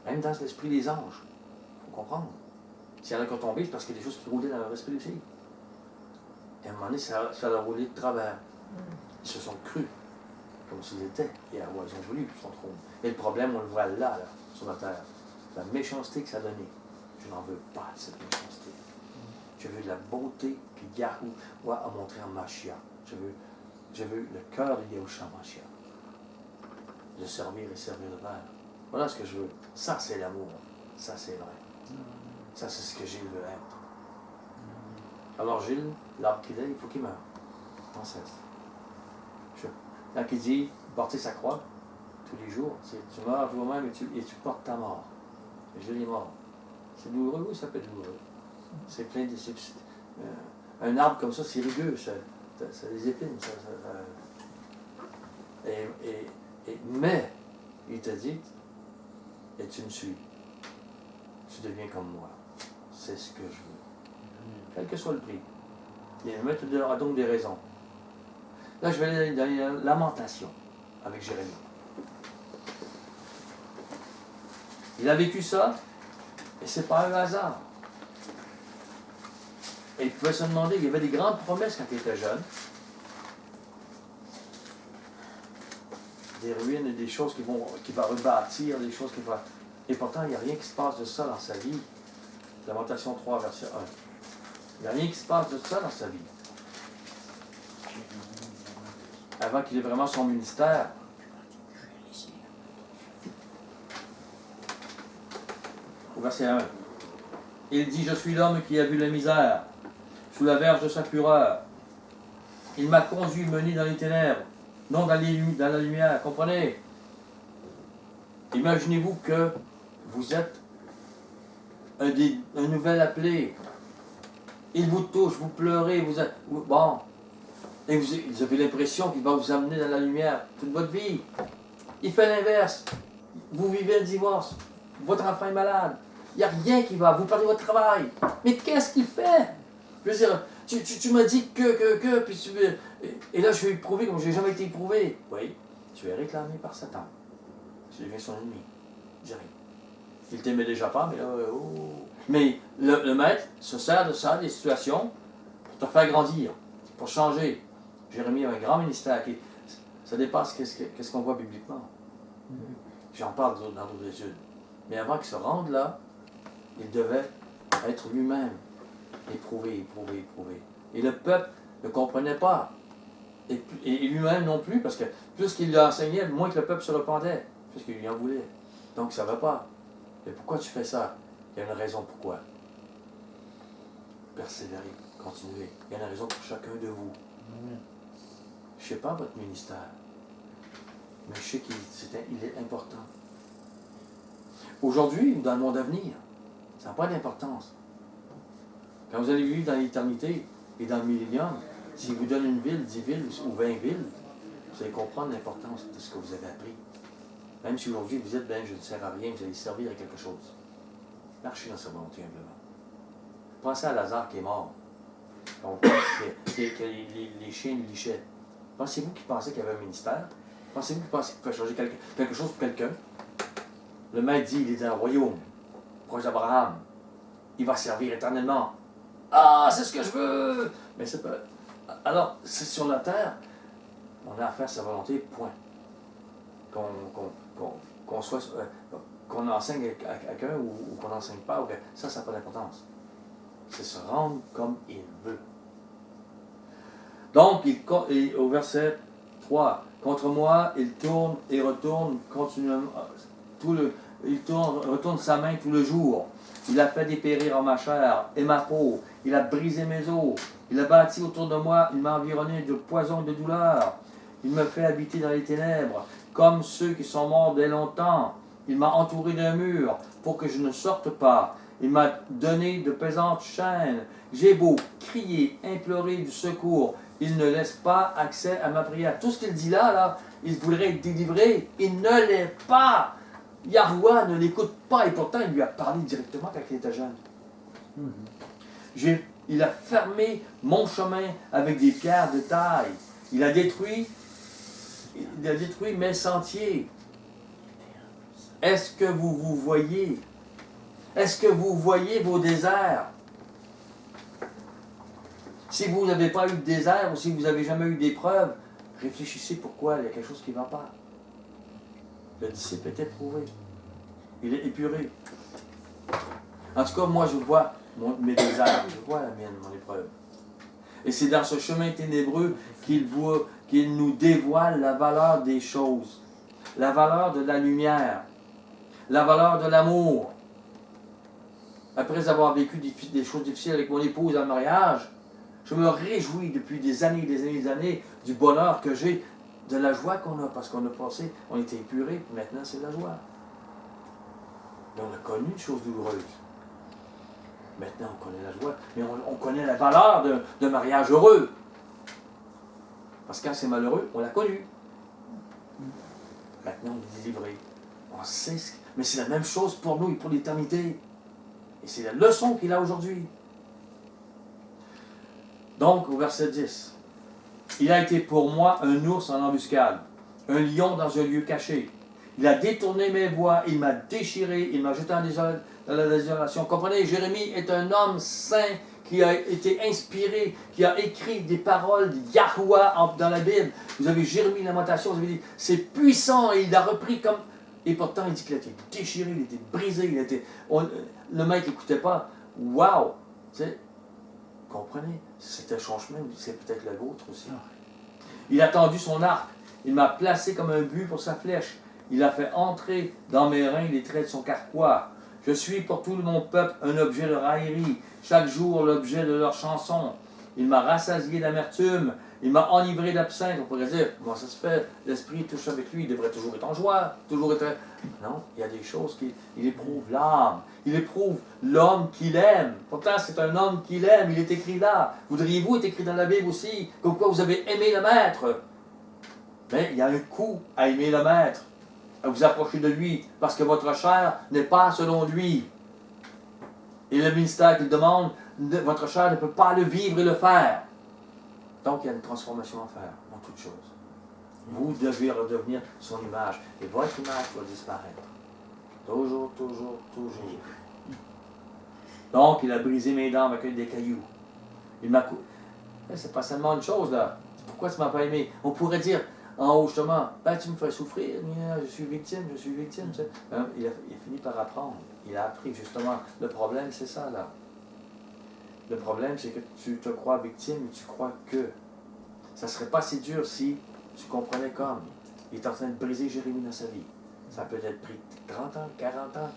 Même dans l'esprit des anges. Il faut comprendre. S'il y en a qui ont tombé, c'est parce qu'il y a des choses qui roulaient dans leur esprit aussi. Et à un moment donné, ça a roulé de travers. Ils se sont crus. comme s'ils étaient. Et ils ont voulu son trône. Et le problème, on le voit là, sur la terre. La méchanceté que ça a donné. Je n'en veux pas de cette méchanceté. Je veux de la beauté que Yahuwah a montré en Mashiach. Je veux le cœur de Yahushua Mashiach. De servir et servir le Père. Voilà ce que je veux. Ça, c'est l'amour. Ça, c'est vrai. Ça, c'est ce que Gilles veut être. Alors Gilles, l'arbre qu'il est, il faut qu'il meure. Sans cesse. Quand il dit porter sa croix tous les jours, tu meurs toi-même et tu portes ta mort. Et Gilles est mort. C'est douloureux, oui, ça peut être douloureux. C'est plein de... un arbre comme ça, c'est rugueux, ça a des épines. Mais, il te dit, et tu me suis. Tu deviens comme moi. C'est ce que je veux. Quel que soit le prix. Il y a donc des raisons. Là, je vais aller dans les lamentations avec Jérémie. Il a vécu ça, et c'est pas un hasard. Et il pouvait se demander, il y avait des grandes promesses quand il était jeune. Des ruines et des choses qui va rebâtir, des choses qui vont... Et pourtant, il n'y a rien qui se passe de ça dans sa vie. Lamentation 3, verset 1. Il n'y a rien qui se passe de ça dans sa vie. Avant qu'il ait vraiment son ministère. Au verset 1. Il dit, je suis l'homme qui a vu la misère, sous la verge de sa fureur. Il m'a conduit, mené dans les ténèbres, non dans la lumière. Comprenez? Imaginez-vous que vous êtes un nouvel appelé. Il vous touche, vous pleurez, bon. Et vous avez l'impression qu'il va vous amener dans la lumière toute votre vie. Il fait l'inverse. Vous vivez un divorce. Votre enfant est malade. Il n'y a rien qui va. Vous perdez votre travail. Mais qu'est-ce qu'il fait? Je veux dire, tu m'as dit que, puis et là je vais éprouver comme je n'ai jamais été éprouvé. Oui, tu es réclamé par Satan. Tu deviens son ennemi. Direct. Il t'aimait déjà pas, mais là, Mais le maître se sert de ça, des situations, pour te faire grandir, pour changer. Jérémie a un grand ministère qui, ça dépasse qu'est-ce qu'on voit bibliquement. J'en parle dans d'autres études. Mais avant qu'il se rende là, il devait être lui-même éprouvé. Et le peuple ne comprenait pas. Et lui-même non plus, parce que plus qu'il lui enseignait, moins que le peuple se repentait, puisqu'il lui en voulait. Donc ça ne va pas. Mais pourquoi tu fais ça? Il y a une raison pourquoi. Persévérer, continuer. Il y a une raison pour chacun de vous. Je ne sais pas votre ministère, mais je sais qu'il est important. Aujourd'hui, dans le monde à venir, ça n'a pas d'importance. Quand vous allez vivre dans l'éternité et dans le millénium, si vous donne une ville, 10 villes ou 20 villes, vous allez comprendre l'importance de ce que vous avez appris. Même si aujourd'hui vous êtes, je ne sers à rien, vous allez servir à quelque chose. Marchez dans sa volonté humblement. Pensez à Lazare qui est mort. Que les chiens le lichaient. Pensez-vous qu'il pensait qu'il y avait un ministère? Pensez-vous qu'il pensait qu'il pouvait changer quelque chose pour quelqu'un? Le maître dit, il est dans le royaume, proche d'Abraham. Il va servir éternellement. Ah, c'est ce que je veux! Mais c'est pas... Alors, c'est sur la terre, on a à faire sa volonté, point. Qu'on enseigne à quelqu'un ou qu'on n'enseigne pas, ça n'a pas d'importance. C'est se rendre comme il veut. Donc, au verset 3, contre moi, il tourne et retourne continuellement, retourne sa main tout le jour. Il a fait dépérir en ma chair et ma peau. Il a brisé mes os. Il a bâti autour de moi. Il m'a environné de poison et de douleur. Il me fait habiter dans les ténèbres, comme ceux qui sont morts dès longtemps. Il m'a entouré d'un mur pour que je ne sorte pas. Il m'a donné de pesantes chaînes. J'ai beau crier, implorer du secours. Il ne laisse pas accès à ma prière. Tout ce qu'il dit là, il voudrait être délivré. Il ne l'est pas. Yahuwah ne l'écoute pas. Et pourtant, il lui a parlé directement quand il était jeune. Il a fermé mon chemin avec des pierres de taille. Il a détruit mes sentiers. Est-ce que vous vous voyez? Est-ce que vous voyez vos déserts? Si vous n'avez pas eu de désert ou si vous n'avez jamais eu d'épreuve, réfléchissez pourquoi il y a quelque chose qui ne va pas. Le disciple est éprouvé. Il est épuré. En tout cas, moi, je vois mes déserts, je vois la mienne, mon épreuve. Et c'est dans ce chemin ténébreux qu'il nous dévoile la valeur des choses, la valeur de la lumière, la valeur de l'amour. Après avoir vécu des choses difficiles avec mon épouse en mariage, je me réjouis depuis des années, des années du bonheur que j'ai, de la joie qu'on a, parce qu'on a passé, on était épurés, maintenant c'est la joie. Mais on a connu une chose douloureuse. Maintenant, on connaît la joie, mais on connaît la valeur d'un mariage heureux. Parce que quand c'est malheureux, on l'a connu. Maintenant, on est délivré. On sait mais c'est la même chose pour nous et pour l'éternité. Et c'est la leçon qu'il a aujourd'hui. Donc, au verset 10, il a été pour moi un ours en embuscade, un lion dans un lieu caché. Il a détourné mes voies, il m'a déchiré, il m'a jeté dans la désolation. Comprenez, Jérémie est un homme saint qui a été inspiré, qui a écrit des paroles de Yahuwah dans la Bible. Vous avez Jérémie, Lamentation, vous avez dit, c'est puissant, et il a repris comme... Et pourtant, il dit qu'il a été déchiré, il a été brisé, le mec n'écoutait pas. Waouh! Tu sais, comprenez, c'était son chemin, c'est peut-être le vôtre aussi. Il a tendu son arc, il m'a placé comme un but pour sa flèche. Il a fait entrer dans mes reins les traits de son carquois. Je suis pour tout mon peuple un objet de raillerie, chaque jour l'objet de leur chanson. Il m'a rassasié d'amertume, il m'a enivré d'absinthe. On pourrait dire, comment ça se fait? L'esprit touche avec lui, il devrait toujours être en joie, toujours être... Non, il y a des choses qu'il éprouve l'âme, il éprouve l'homme qu'il aime. Pourtant, c'est un homme qu'il aime, il est écrit là. Voudriez-vous être écrit dans la Bible aussi, comme quoi vous avez aimé le Maître? Mais il y a un coût à aimer le Maître, à vous approcher de lui, parce que votre chair n'est pas selon lui. Et le ministère qu'il demande, votre chair ne peut pas le vivre et le faire. Donc, il y a une transformation à faire dans toute chose. Vous devez redevenir son image, et votre image doit disparaître. Toujours, toujours, toujours. Donc, il a brisé mes dents avec des cailloux. Il m'a c'est pas seulement une chose, là. Pourquoi tu ne m'as pas aimé? On pourrait dire, en haut, justement, tu me fais souffrir, je suis victime, je suis victime. Tu sais. Il a fini par apprendre. Il a appris, justement. Le problème, c'est ça, là. Le problème, c'est que tu te crois victime et tu crois que. Ça ne serait pas si dur si tu comprenais comme. Il est en train de briser Jérémie dans sa vie. Ça peut être pris 30 ans, 40 ans.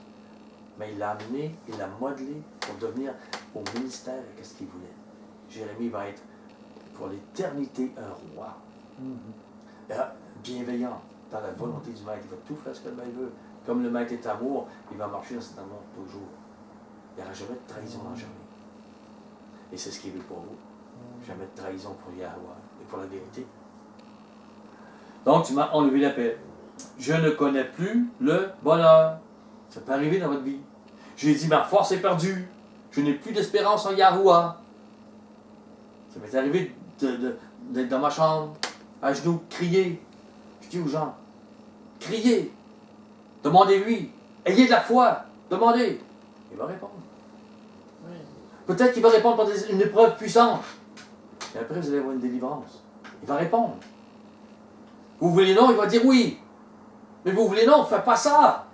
Mais il l'a amené, il l'a modelé pour devenir au ministère et qu'est-ce qu'il voulait. Jérémie va être pour l'éternité un roi. Bienveillant, dans la volonté du Maître. Il va tout faire ce que le Maître veut. Comme le Maître est amour, il va marcher dans cet amour toujours. Il n'y aura jamais de trahison dans Jérémie. Et c'est ce qu'il veut pour vous. Jamais de trahison pour Yahweh et pour la vérité. Donc, tu m'as enlevé la paix. Je ne connais plus le bonheur. Ça peut arriver dans votre vie. J'ai dit, ma force est perdue. Je n'ai plus d'espérance en Yahweh. Ça m'est arrivé d'être dans ma chambre, à genoux, crier. Je dis aux gens, criez. Demandez-lui. Ayez de la foi. Demandez. Il va répondre. Peut-être qu'il va répondre par une épreuve puissante. Et après, vous allez avoir une délivrance. Il va répondre. Vous voulez non, il va dire oui. Mais vous voulez non, fais pas ça.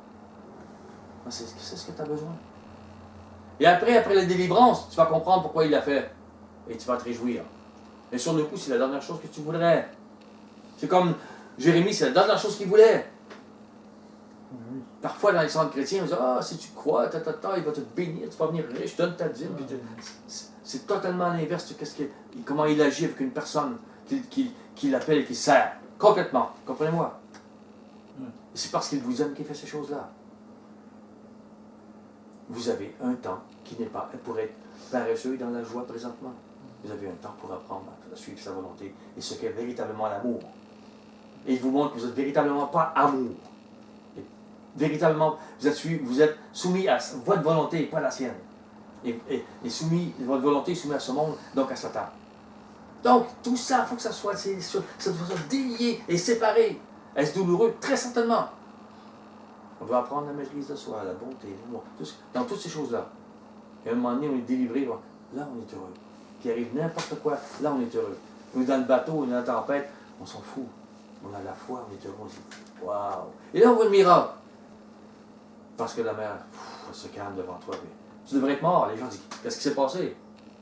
C'est ce que tu as besoin. Et après la délivrance, tu vas comprendre pourquoi il l'a fait. Et tu vas te réjouir. Et sur le coup, c'est la dernière chose que tu voudrais. C'est comme Jérémie, c'est la dernière chose qu'il voulait. Parfois, dans les centres chrétiens, on dit, si tu crois, il va te bénir, tu vas venir riche, donne ta dîme. C'est totalement l'inverse de comment il agit avec une personne qui l'appelle et qui sert. Complètement. Comprenez-moi. C'est parce qu'il vous aime qu'il fait ces choses-là. Vous avez un temps qui n'est pas pour être paresseux et dans la joie présentement. Vous avez un temps pour apprendre à suivre sa volonté et ce qu'est véritablement l'amour. Et il vous montre que vous n'êtes véritablement pas amour. Et véritablement, vous êtes soumis à votre volonté et pas à la sienne. Et votre volonté est soumise à ce monde, donc à Satan. Donc, tout ça, il faut que ça soit délié et séparé. Est-ce douloureux? Très certainement. On doit apprendre la maîtrise de soi, la bonté, l'amour, dans toutes ces choses-là. Et à un moment donné, on est délivré, là on est heureux. Qu'il arrive n'importe quoi, là on est heureux. On est dans le bateau, on est dans la tempête, On s'en fout. On a la foi, on est heureux, on dit waouh! Et là, on voit le miracle. Parce que la mère elle se calme devant toi. Mais tu devrais être mort. Les gens disent qu'est-ce qui s'est passé?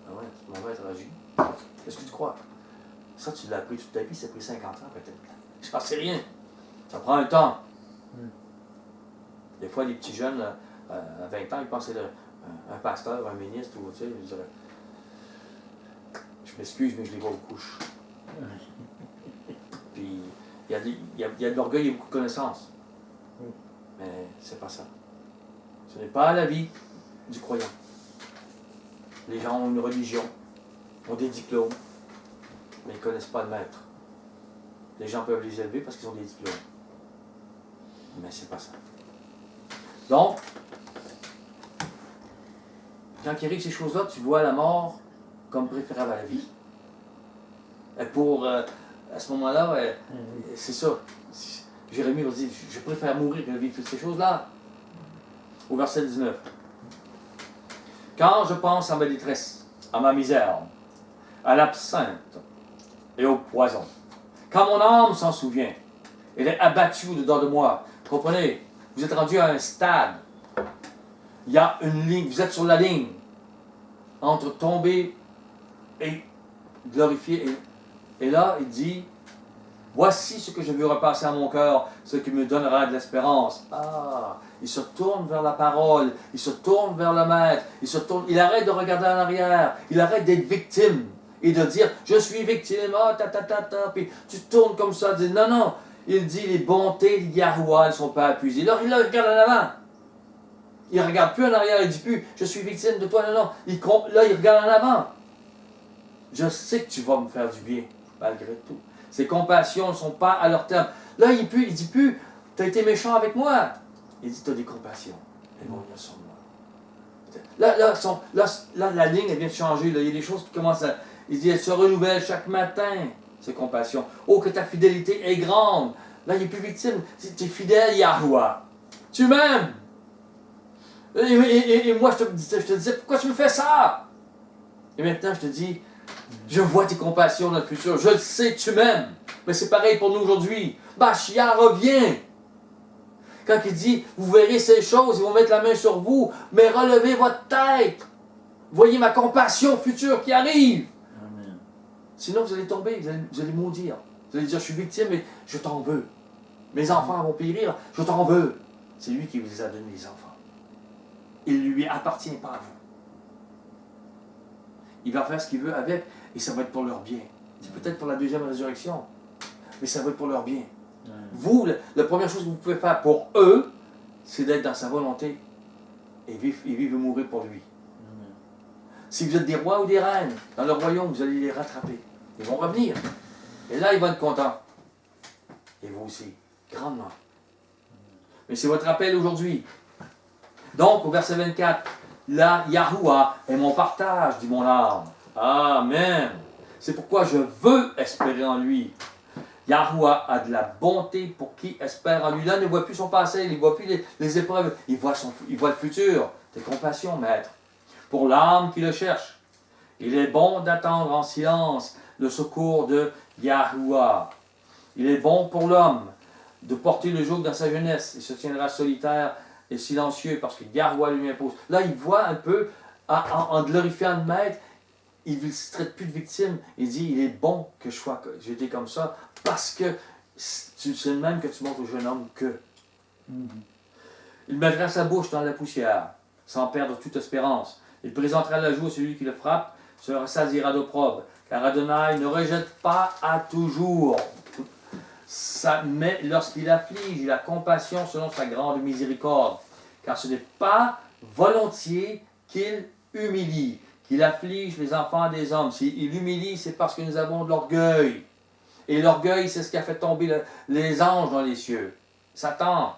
Ah ouais, mon maître agit. Qu'est-ce que tu crois? Ça, tu l'as appris toute ta vie, ça a pris 50 ans peut-être. Je n'en sais rien. Ça prend un temps. Des fois, les petits jeunes, à 20 ans, ils pensent être un pasteur, un ministre, ou tu sais, je dirais, je m'excuse, mais je les vois aux couches. Puis, il y a de l'orgueil et beaucoup de connaissances. Mais c'est pas ça. Ce n'est pas la vie du croyant. Les gens ont une religion, ont des diplômes, mais ils ne connaissent pas le maître. Les gens peuvent les élever parce qu'ils ont des diplômes. Mais c'est pas ça. Donc, quand il arrive ces choses-là, tu vois la mort comme préférable à la vie. Et pour, à ce moment-là, c'est ça. Jérémie va dire, je préfère mourir que de vivre toutes ces choses-là. Au verset 19. Quand je pense à ma détresse, à ma misère, à l'absinthe et au poison, quand mon âme s'en souvient, elle est abattue au-dedans de moi. Comprenez, vous êtes rendu à un stade. Il y a une ligne, vous êtes sur la ligne entre tomber et glorifier. Et là, il dit, voici ce que je veux repasser à mon cœur, ce qui me donnera de l'espérance. Ah, il se tourne vers la parole, il se tourne vers le maître, il arrête de regarder en arrière, il arrête d'être victime et de dire, je suis victime, puis tu tournes comme ça, dis non, non. Il dit, les bontés de Yahuwah ne sont pas épuisées. Alors il regarde en avant. Il ne regarde plus en arrière, il ne dit plus, je suis victime de toi, non, non. Là, il regarde en avant. Je sais que tu vas me faire du bien, malgré tout. Ses compassions ne sont pas à leur terme. Là, il ne dit plus, tu as été méchant avec moi. Il dit, tu as des compassions. Elles vont venir sur moi. Là, la ligne, elle vient de changer. Là. Il y a des choses qui commencent à... Il dit, elle se renouvelle chaque matin, ces compassions. Oh, que ta fidélité est grande. Là, il n'est plus victime. Tu es fidèle, Yahuwah. Tu m'aimes. Et moi, je te disais, pourquoi tu me fais ça? Et maintenant, je te dis, je vois tes compassions dans le futur. Je le sais, tu m'aimes. Mais c'est pareil pour nous aujourd'hui. Bachia revient. Quand il dit, vous verrez ces choses, ils vont mettre la main sur vous, mais relevez votre tête. Voyez ma compassion future qui arrive. Amen. Sinon, vous allez tomber, vous allez maudire. Vous allez dire, je suis victime, mais je t'en veux. Mes enfants vont périr, je t'en veux. C'est lui qui vous a donné les enfants. Il ne lui appartient pas à vous. Il va faire ce qu'il veut avec, et ça va être pour leur bien. C'est peut-être pour la deuxième résurrection, mais ça va être pour leur bien. Vous, la première chose que vous pouvez faire pour eux, c'est d'être dans sa volonté et vivre et mourir pour lui. Si vous êtes des rois ou des reines dans le royaume, vous allez les rattraper. Ils vont revenir. Et là, ils vont être contents. Et vous aussi, grandement. Mais c'est votre appel aujourd'hui. Donc, au verset 24, là, Yahuwah est mon partage, dit mon âme. Amen. C'est pourquoi je veux espérer en lui. Yahuwah a de la bonté pour qui espère en lui. Là, il ne voit plus son passé, il ne voit plus les épreuves, il voit le futur. Tes compassions, maître. Pour l'âme qui le cherche, il est bon d'attendre en silence le secours de Yahuwah. Il est bon pour l'homme de porter le joug dans sa jeunesse. Il se tiendra solitaire et silencieux parce que Yahuwah lui impose. Là, il voit un peu, en glorifiant le maître, il ne se traite plus de victime. Il dit, il est bon que j'étais comme ça parce que c'est le même que tu montres au jeune homme que. Il mettra sa bouche dans la poussière sans perdre toute espérance. Il présentera la joue à celui qui le frappe, se rassasiera d'opprobre. Car Adonai ne rejette pas à toujours. Mais lorsqu'il afflige, il a compassion selon sa grande miséricorde. Car ce n'est pas volontiers qu'il humilie, qu'il afflige les enfants des hommes. S'il humilie, c'est parce que nous avons de l'orgueil. Et l'orgueil, c'est ce qui a fait tomber les anges dans les cieux. Satan,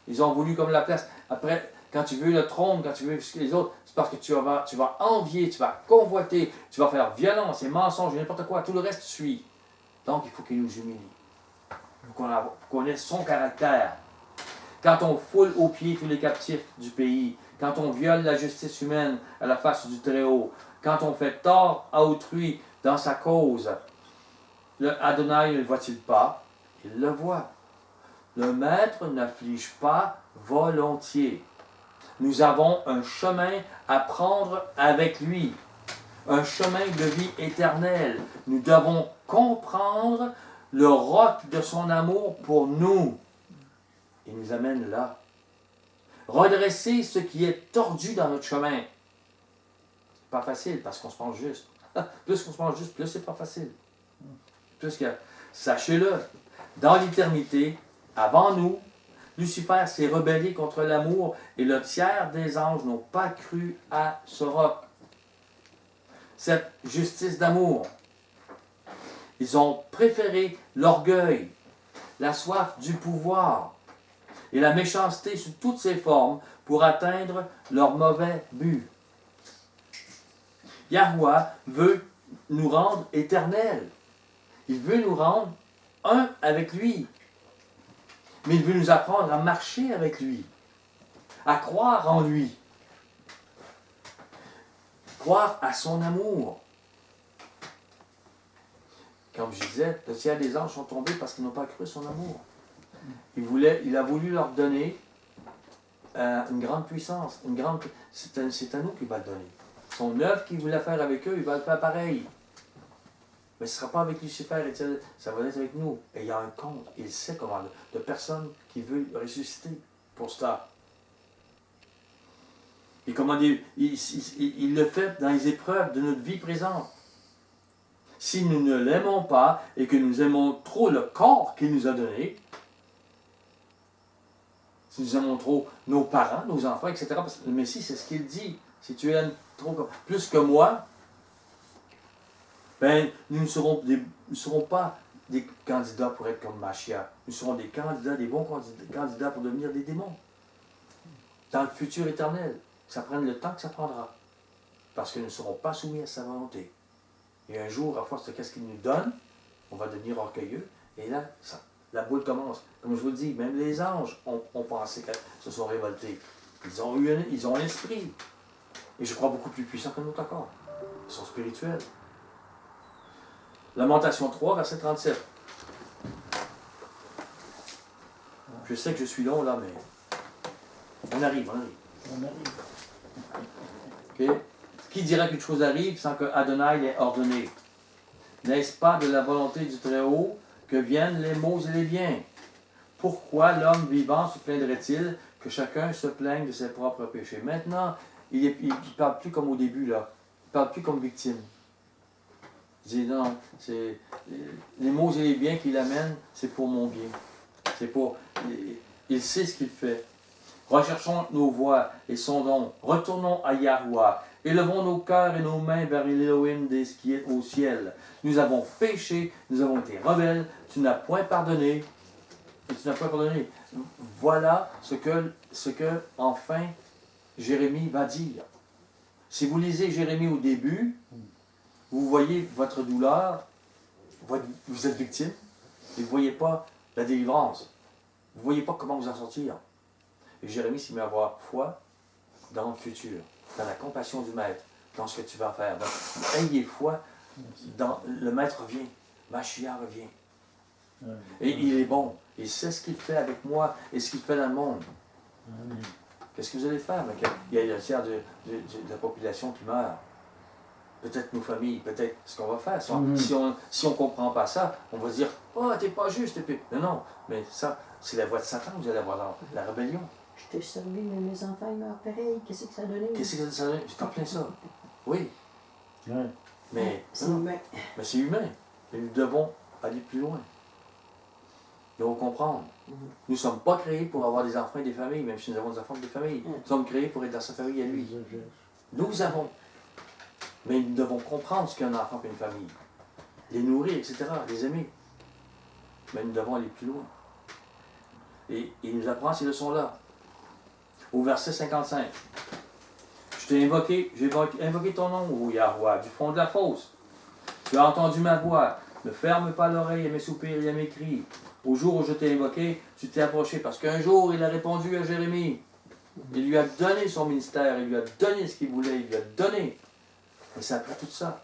ils ont voulu comme la place. Après, quand tu veux le trône, quand tu veux les autres, c'est parce que tu vas envier, tu vas convoiter, tu vas faire violence et mensonge, n'importe quoi. Tout le reste suit. Donc, il faut qu'il nous humilie. Il faut qu'on connaisse son caractère. Quand on foule aux pieds tous les captifs du pays, quand on viole la justice humaine à la face du Très-Haut, quand on fait tort à autrui dans sa cause, Le Adonai ne le voit-il pas? Il le voit. Le maître n'afflige pas volontiers. Nous avons un chemin à prendre avec lui, un chemin de vie éternelle. Nous devons comprendre le roc de son amour pour nous. Il nous amène là. Redresser ce qui est tordu dans notre chemin. C'est pas facile parce qu'on se pense juste. Plus qu'on se pense juste, plus c'est pas facile. Plus que, sachez-le, dans l'éternité, avant nous, Lucifer s'est rebellé contre l'amour et le tiers des anges n'ont pas cru à ce roc. Cette justice d'amour. Ils ont préféré l'orgueil, la soif du pouvoir et la méchanceté sous toutes ses formes pour atteindre leur mauvais but. Yahweh veut nous rendre éternels. Il veut nous rendre un avec lui. Mais il veut nous apprendre à marcher avec lui, à croire en lui, croire à son amour. Comme je disais, le ciel des anges sont tombés parce qu'ils n'ont pas cru son amour. Il a voulu leur donner une grande puissance. C'est à nous qu'il va le donner. Son œuvre qu'il voulait faire avec eux, il va le faire pareil. Mais ce ne sera pas avec Lucifer, ça va être avec nous. Et il y a un compte, il sait comment, de personne qui veut ressusciter pour cela. Et comment dire, il le fait dans les épreuves de notre vie présente. Si nous ne l'aimons pas et que nous aimons trop le corps qu'il nous a donné, si nous aimons trop nos parents, nos enfants, etc., parce que le Messie, c'est ce qu'il dit. Si tu aimes trop plus que moi, ben, nous ne serons pas des candidats pour être comme Mashiach. Nous serons des candidats, des bons candidats pour devenir des démons. Dans le futur éternel. Ça prend le temps que ça prendra. Parce que nous ne serons pas soumis à sa volonté. Et un jour, à force de ce qu'il nous donne, on va devenir orgueilleux. Et là, la boule commence. Comme je vous le dis, même les anges ont pensé qu'ils se sont révoltés. Ils ont un esprit. Et je crois beaucoup plus puissant que nous encore. Ils sont spirituels. Lamentation 3, verset 37. Je sais que je suis long là, mais on arrive. Okay. Qui dira qu'une chose arrive sans que Adonai l'ait ordonné? N'est-ce pas de la volonté du Très-Haut que viennent les maux et les biens? Pourquoi l'homme vivant se plaindrait-il que chacun se plaigne de ses propres péchés? Maintenant, il ne parle plus comme au début, là. Il ne parle plus comme victime. Il dit non, c'est les maux et les biens qu'il amène, c'est pour mon bien. C'est pour. Il sait ce qu'il fait. Recherchons nos voies et sondons. Retournons à Yahweh. Élevons nos cœurs et nos mains vers l'Élohim qui est au ciel. Nous avons péché, nous avons été rebelles, tu n'as point pardonné. Et tu n'as pas pardonné. Voilà ce que enfin, Jérémie va dire. Si vous lisez Jérémie au début, vous voyez votre douleur, vous êtes victime, et vous ne voyez pas la délivrance. Vous ne voyez pas comment vous en sortir. Et Jérémie s'y met à avoir foi dans le futur, dans la compassion du Maître, dans ce que tu vas faire. Donc, ayez foi dans le Maître revient, Mashiach revient. Et il est bon. Il sait ce qu'il fait avec moi et ce qu'il fait dans le monde. Qu'est-ce que vous allez faire? Il y a le tiers de la population qui meurt. Peut-être nos familles, peut-être ce qu'on va faire. Si on ne comprend pas ça, on va se dire « Oh, t'es pas juste. » Non, mais ça, c'est la voix de Satan que vous allez avoir dans la rébellion. Je t'ai servi, mais mes enfants ils meurent pareil. Qu'est-ce que ça a donné? Qu'est-ce que ça donne? C'est en plein ça. Oui. Ouais. Mais c'est humain. Mais c'est humain. Et nous devons aller plus loin. Nous devons comprendre. Nous ne sommes pas créés pour avoir des enfants et des familles, même si nous avons des enfants et des familles. Nous sommes créés pour être dans sa famille à lui. Nous avons. Mais nous devons comprendre ce qu'est un enfant et une famille. Les nourrir, etc. Les aimer. Mais nous devons aller plus loin. Et il nous apprend ces leçons-là. Au verset 55. Je t'ai invoqué, j'ai invoqué ton nom, ô Yahweh, du fond de la fosse. Tu as entendu ma voix. Ne ferme pas l'oreille à mes soupirs et à mes cris. Au jour où je t'ai invoqué, tu t'es approché. Parce qu'un jour, il a répondu à Jérémie. Il lui a donné son ministère, il lui a donné ce qu'il voulait, il lui a donné. Mais ça a pris tout ça.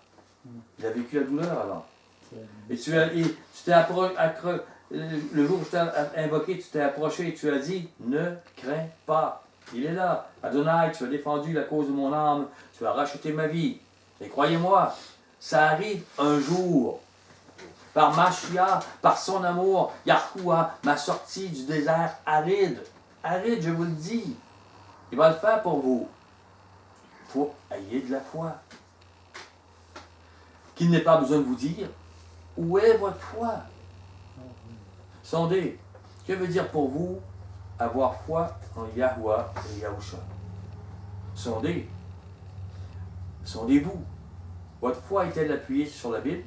Il a vécu la douleur avant. Et tu t'es le jour où je t'ai invoqué, tu t'es approché et tu as dit, ne crains pas. Il est là. Adonai, tu as défendu la cause de mon âme, tu as racheté ma vie. Et croyez-moi, ça arrive un jour. Par Mashiach, par son amour, Yahuwah m'a sorti du désert aride. Aride, je vous le dis. Il va le faire pour vous. Il faut ayez de la foi. Qu'il n'ait pas besoin de vous dire, où est votre foi? Sondez, que veut dire pour vous avoir foi en Yahuwah et Yahusha? Sondez. Sondez-vous. Votre foi est-elle appuyée sur la Bible,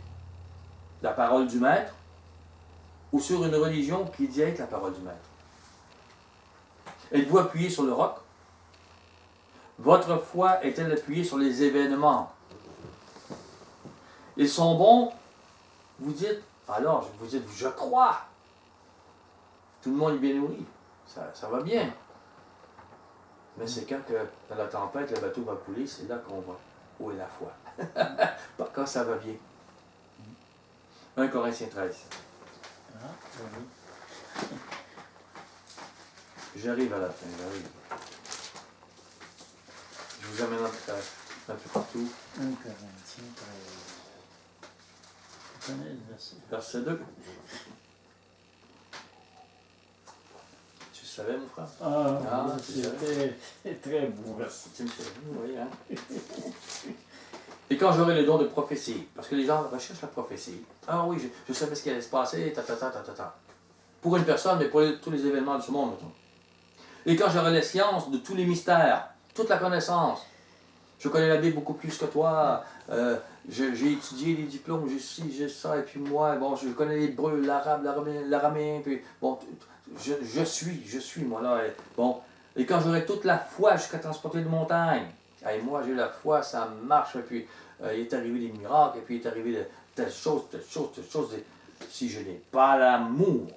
la parole du Maître, ou sur une religion qui dit être la parole du Maître? Êtes-vous appuyé sur le roc? Votre foi est-elle appuyée sur les événements? Ils sont bons, vous dites, alors vous dites, je crois. Tout le monde est bien nourri, ça va bien. Mais c'est quand que dans la tempête, le bateau va couler, c'est là qu'on va. Où est la foi? Par quand ça va bien. 1 Corinthiens 13. Ah, oui. J'arrive à la fin, j'arrive. Je vous amène un peu partout. 1 Corinthiens 13. Tu connais le verset? Verset 2. Tu savais, mon frère? Ah, tu c'était très beau verset. Tu me savais, oui, hein? Et quand j'aurai le don de prophétie, parce que les gens recherchent la prophétie. Ah oui, je savais ce qui allait se passer, Pour une personne, mais pour tous les événements de ce monde, mettons. Et quand j'aurai les sciences de tous les mystères, toute la connaissance, je connais la Bible beaucoup plus que toi, j'ai étudié les diplômes, j'ai ci, j'ai ça, et puis moi, bon, je connais l'hébreu, l'arabe, l'araméen, puis bon, je suis, moi là, bon. Et quand j'aurai toute la foi jusqu'à transporter de montagne, et moi j'ai la foi, ça marche, et puis il est arrivé des miracles, et puis il est arrivé telle chose, et si je n'ai pas l'amour,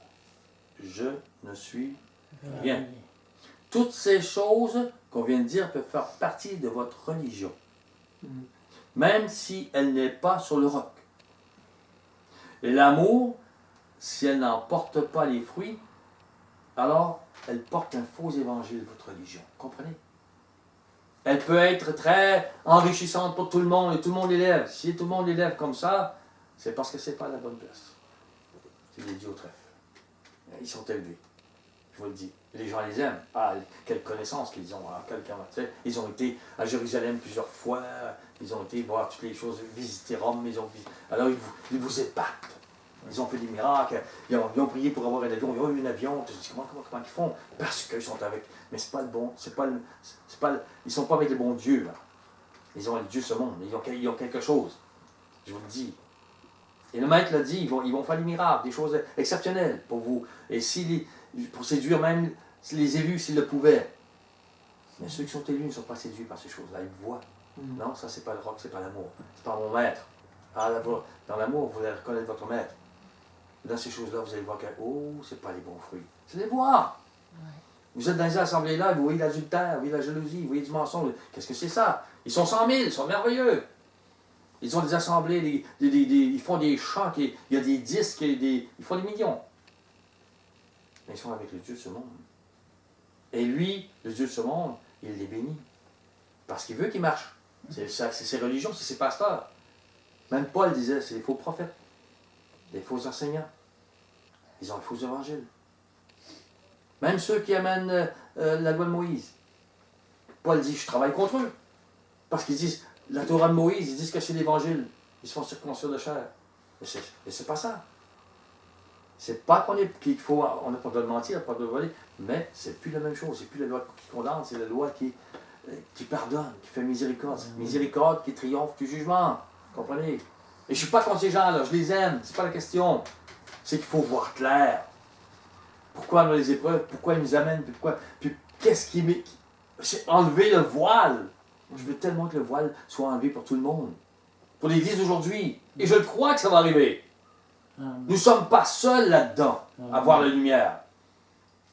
je ne suis rien. Toutes ces choses qu'on vient de dire peuvent faire partie de votre religion, même si elle n'est pas sur le roc. Et l'amour, si elle n'en porte pas les fruits, alors elle porte un faux évangile de votre religion. Comprenez? Elle peut être très enrichissante pour tout le monde et tout le monde l'élève. Si tout le monde l'élève comme ça, c'est parce que ce n'est pas la bonne place. C'est des dieux au trèfle. Ils sont élevés. Je vous le dis. Les gens les aiment. Ah, quelle connaissance qu'ils ont. Ah, ils ont été à Jérusalem plusieurs fois. Ils ont été voir toutes les choses, visiter Rome. Alors ils vous épatent. Ils ont fait des miracles. Ils ont prié pour avoir un avion. Ils ont eu un avion. Tu te dis, comment ils font? Parce qu'ils sont avec. Mais c'est pas le bon. Ils sont pas avec les bons dieux. Là. Ils ont les dieux ce monde. Ils ont quelque chose. Je vous le dis. Et le maître l'a dit, ils vont faire des miracles, des choses exceptionnelles pour vous. Et pour séduire même les élus s'ils le pouvaient. Mais ceux qui sont élus ne sont pas séduits par ces choses-là. Ils voient. Non, ça c'est pas le roc, c'est pas l'amour. C'est pas mon maître. Ah, dans l'amour, vous allez reconnaître votre maître. Dans ces choses-là, vous allez voir que, c'est pas les bons fruits. C'est les voir. Ouais. Vous êtes dans ces assemblées-là, vous voyez l'adultère, vous voyez la jalousie, vous voyez du mensonge. Qu'est-ce que c'est ça? Ils sont 100 000, ils sont merveilleux. Ils ont des assemblées, ils font des chants, il y a des disques, ils font des millions. Mais ils sont avec le Dieu de ce monde. Et lui, le Dieu de ce monde, il les bénit. Parce qu'il veut qu'ils marchent. C'est ses religions, c'est ses pasteurs. Même Paul disait, c'est les faux prophètes, les faux enseignants. Ils ont un faux évangile. Même ceux qui amènent la loi de Moïse. Paul dit, je travaille contre eux. Parce qu'ils disent, la Torah de Moïse, ils disent que c'est l'évangile. Ils se font circoncire de chair. Mais c'est pas ça. C'est pas qu'il faut, on n'a pas de mentir, pas de voler, mais c'est plus la même chose. C'est plus la loi qui condamne, c'est la loi qui pardonne, qui fait miséricorde. Miséricorde qui triomphe du jugement. Comprenez? Et je ne suis pas contre ces gens-là, je les aime, c'est pas la question. C'est qu'il faut voir clair. Pourquoi dans les épreuves, pourquoi ils nous amènent, puis qu'est-ce qui met. C'est enlever le voile. Je veux tellement que le voile soit enlevé pour tout le monde. Pour l'Église d'aujourd'hui. Et je le crois que ça va arriver. Nous ne sommes pas seuls là-dedans à voir la lumière.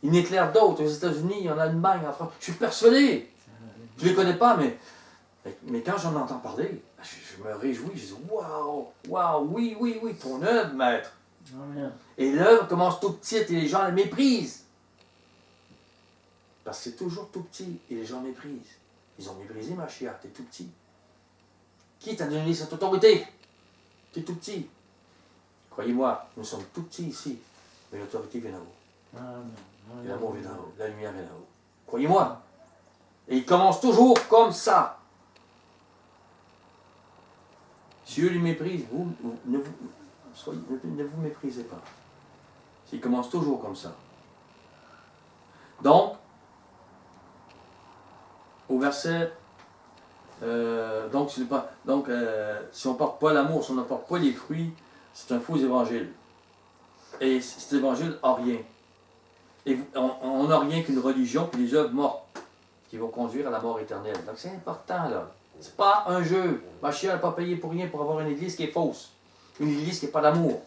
Il éclaire d'autres aux États-Unis, en Allemagne, en France. Je suis persuadé. Je ne les connais pas, mais Mais quand j'en entends parler, je me réjouis, je dis waouh, waouh, oui, oui, oui, ton œuvre, maître. Amen. Et l'œuvre commence tout petite et les gens la méprisent. Parce que c'est toujours tout petit et les gens méprisent. Ils ont méprisé Mashiach, t'es tout petit. Qui t'a donné cette autorité? T'es tout petit. Croyez-moi, nous sommes tout petits ici, mais l'autorité vient d'en haut. Amen. Et l'amour vient d'en haut, la lumière vient d'en haut. Croyez-moi. Et il commence toujours comme ça. Si eux les méprisent, ne vous méprisez pas. Il commence toujours comme ça. Donc, au verset, si on ne porte pas l'amour, si on ne porte pas les fruits, c'est un faux évangile. Et cet évangile n'a rien. Et on n'a rien qu'une religion puis des œuvres mortes qui vont conduire à la mort éternelle. Donc c'est important là. C'est pas un jeu. Mashiach n'a pas payé pour rien pour avoir une église qui est fausse. Une église qui n'est pas d'amour.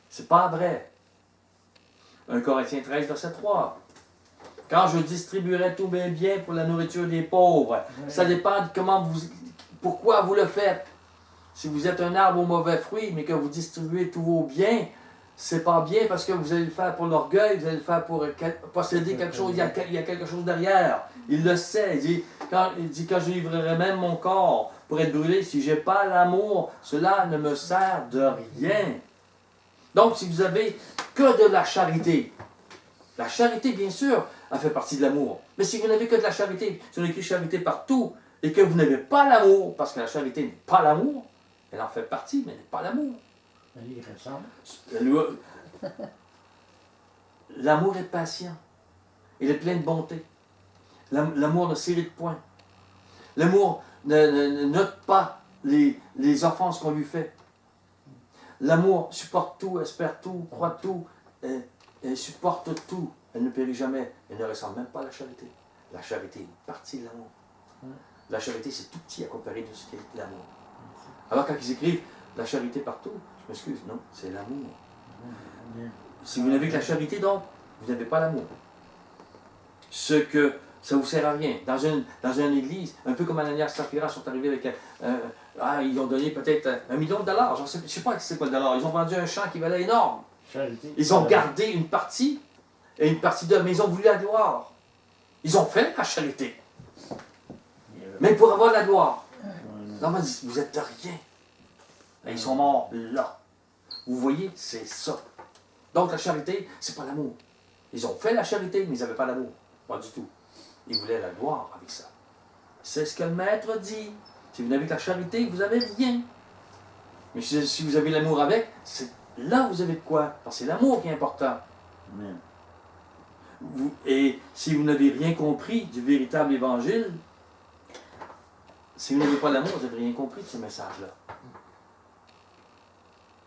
C'est pas vrai. 1 Corinthiens 13, verset 3. Quand je distribuerai tous mes biens pour la nourriture des pauvres, ça dépend de pourquoi vous le faites. Si vous êtes un arbre aux mauvais fruits, mais que vous distribuez tous vos biens, c'est pas bien parce que vous allez le faire pour l'orgueil, vous allez le faire pour posséder quelque chose, il y a quelque chose derrière. Il le sait. Il dit quand je livrerai même mon corps pour être brûlé, si je n'ai pas l'amour, cela ne me sert de rien. Donc, si vous avez que de la charité, la charité, bien sûr, elle fait partie de l'amour. Mais si vous n'avez que de la charité, si on écrit charité partout, et que vous n'avez pas l'amour, parce que la charité n'est pas l'amour, elle en fait partie, mais n'est pas l'amour. Il ressemble. L'amour est patient. Il est plein de bonté. L'amour ne s'irrite point. L'amour ne note pas les offenses qu'on lui fait. L'amour supporte tout, espère tout, croit tout, elle supporte tout. Elle ne périt jamais. Elle ne ressemble même pas à la charité. La charité est une partie de l'amour. La charité, c'est tout petit à comparer de ce qu'est l'amour. Alors quand ils écrivent la charité partout, je m'excuse, non, c'est l'amour. Si vous n'avez que la charité, donc, vous n'avez pas l'amour. Ce que ça ne vous sert à rien. Dans une église, un peu comme Ananias et Saphira sont arrivés avec ils ont donné peut-être $1 million. Je ne sais pas c'est quoi le dollar. Ils ont vendu un champ qui valait énorme. Charité. Ils ont gardé une partie et une partie d'eux, mais ils ont voulu la gloire. Ils ont fait la charité. Mais pour avoir la gloire. Non, mais vous êtes de rien. Et ils sont morts là. Vous voyez, c'est ça. Donc la charité, c'est pas l'amour. Ils ont fait la charité, mais ils n'avaient pas l'amour. Pas du tout. Ils voulaient la gloire avec ça. C'est ce que le maître dit. Si vous n'avez que la charité, vous n'avez rien. Mais si vous avez l'amour avec, c'est là vous avez de quoi. Parce que c'est l'amour qui est important. Amen. Et si vous n'avez rien compris du véritable évangile, si vous n'avez pas l'amour, vous n'avez rien compris de ce message-là.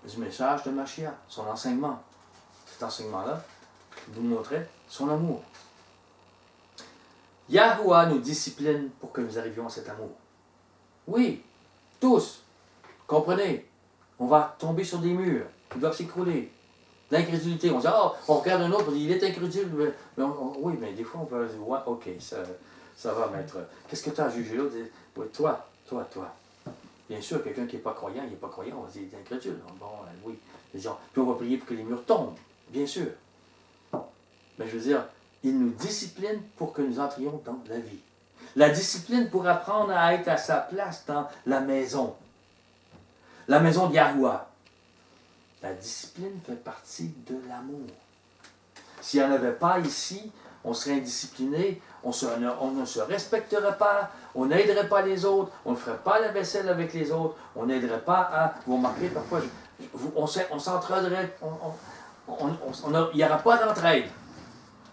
Du message de Mashiach, son enseignement. Cet enseignement-là vous montrait son amour. Yahuwah nous discipline pour que nous arrivions à cet amour. Oui, tous. Comprenez, on va tomber sur des murs qui doivent s'écrouler. L'incrédulité, on dit, on regarde un autre, on dit, il est incrédule. Mais oui, mais des fois, on peut dire, ouais, ok, ça va, maître. Qu'est-ce que tu as à juger l'autre? Oui, toi. Bien sûr, quelqu'un qui n'est pas croyant, il n'est pas croyant, on va dire, il est incrédule. Bon, oui. Puis on va prier pour que les murs tombent, bien sûr. Mais je veux dire, il nous discipline pour que nous entrions dans la vie. La discipline pour apprendre à être à sa place dans la maison. La maison de Yahuwah. La discipline fait partie de l'amour. S'il n'y en avait pas ici, on serait indiscipliné, on ne se respecterait pas, on n'aiderait pas les autres, on ne ferait pas la vaisselle avec les autres, on n'aiderait pas à... Vous remarquez, parfois, on s'entraiderait, il n'y aura pas d'entraide.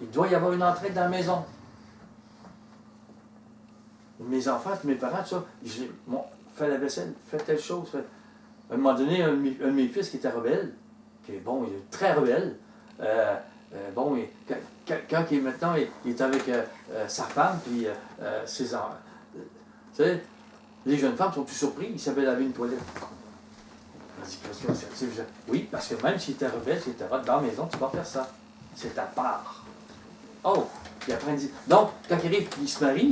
Il doit y avoir une entraide dans la maison. Mes enfants, mes parents, tout ça, fais la vaisselle, fais telle chose. À un moment donné, un de mes fils qui était rebelle, qui est bon, il est très rebelle, quand maintenant il est avec sa femme, puis ses enfants. Vous savez, les jeunes femmes sont plus surpris, ils savaient laver une toilette. On dit, oui, parce que même s'il était rebelle, s'il était dans la maison, tu vas faire ça. C'est ta part. Oh! Puis après, il dit, donc, quand il arrive, il se marie,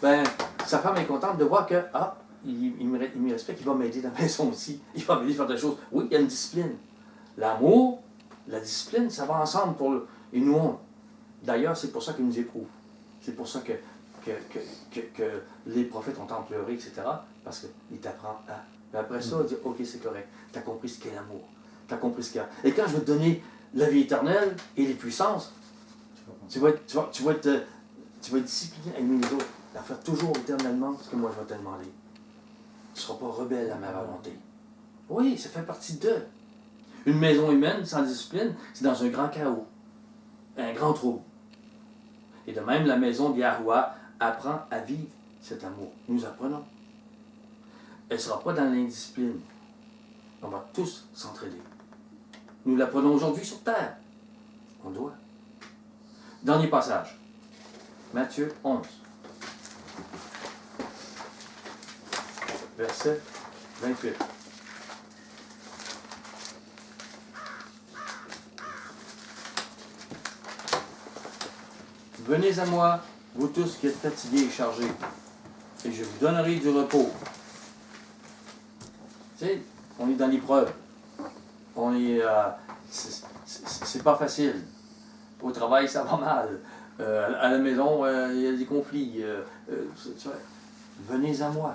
ben, sa femme est contente de voir que, ah, il me respecte, il va m'aider dans la maison aussi. Il va m'aider à faire des choses. Oui, il y a une discipline. L'amour, la discipline, ça va ensemble pour le... Et nous, on... D'ailleurs, c'est pour ça qu'il nous éprouve. C'est pour ça que les prophètes ont tant pleuré, etc. Parce qu'il t'apprend à... Mais après ça, il dit, OK, c'est correct. Tu as compris ce qu'est l'amour. Tu as compris ce qu'il y a. Et quand je vais te donner la vie éternelle et les puissances, tu vas être discipliné à aimer les autres, à faire toujours éternellement ce que moi je vais te demander. Tu ne seras pas rebelle à ma volonté. Oui, ça fait partie d'eux. Une maison humaine sans discipline, c'est dans un grand chaos, un grand trouble. Et de même, la maison d'Yahoua apprend à vivre cet amour. Nous apprenons. Elle ne sera pas dans l'indiscipline. On va tous s'entraider. Nous l'apprenons aujourd'hui sur terre. On doit. Dernier passage. Matthieu 11. Verset 28. Venez à moi, vous tous qui êtes fatigués et chargés, et je vous donnerai du repos. Tu sais, on est dans l'épreuve. On est... c'est pas facile. Au travail, ça va mal. À la maison, il y a des conflits. Venez à moi.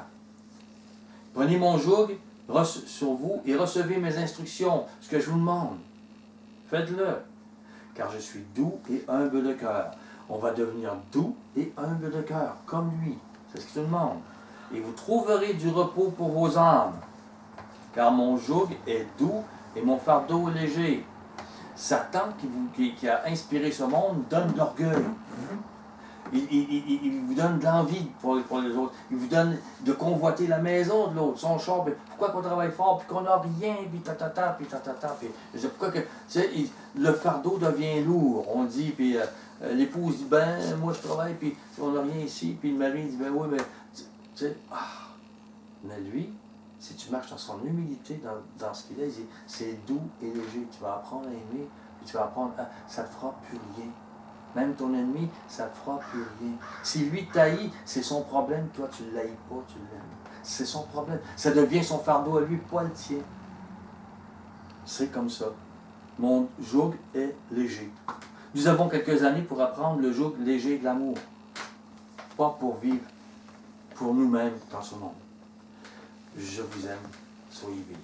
Prenez mon joug sur vous et recevez mes instructions, ce que je vous demande. Faites-le, car je suis doux et humble de cœur. On va devenir doux et humble de cœur, comme lui. C'est ce qu'il te demande. Et vous trouverez du repos pour vos âmes, car mon joug est doux et mon fardeau est léger. Satan, qui a inspiré ce monde, donne de l'orgueil. Il vous donne de l'envie pour les autres. Il vous donne de convoiter la maison de l'autre, son char. Pourquoi qu'on travaille fort, puis qu'on n'a rien, puis tatata, puis tatata. Puis pourquoi que, tu sais, le fardeau devient lourd, on dit, puis l'épouse dit, ben, moi je travaille, puis on n'a rien ici, puis le mari dit, ben oui, mais, tu sais, mais lui, si tu marches dans son humilité, dans ce qu'il est, il dit, c'est doux et léger, tu vas apprendre à aimer, puis tu vas apprendre à, ça ne te fera plus rien. Même ton ennemi, ça ne te fera plus rien. Si lui t'haït, c'est son problème, toi tu ne l'haïs pas, tu l'aimes. C'est son problème. Ça devient son fardeau à lui, pas le tien. C'est comme ça. Mon joug est léger. Nous avons quelques années pour apprendre le joug léger de l'amour. Pas pour vivre pour nous-mêmes dans ce monde. Je vous aime. Soyez bénis.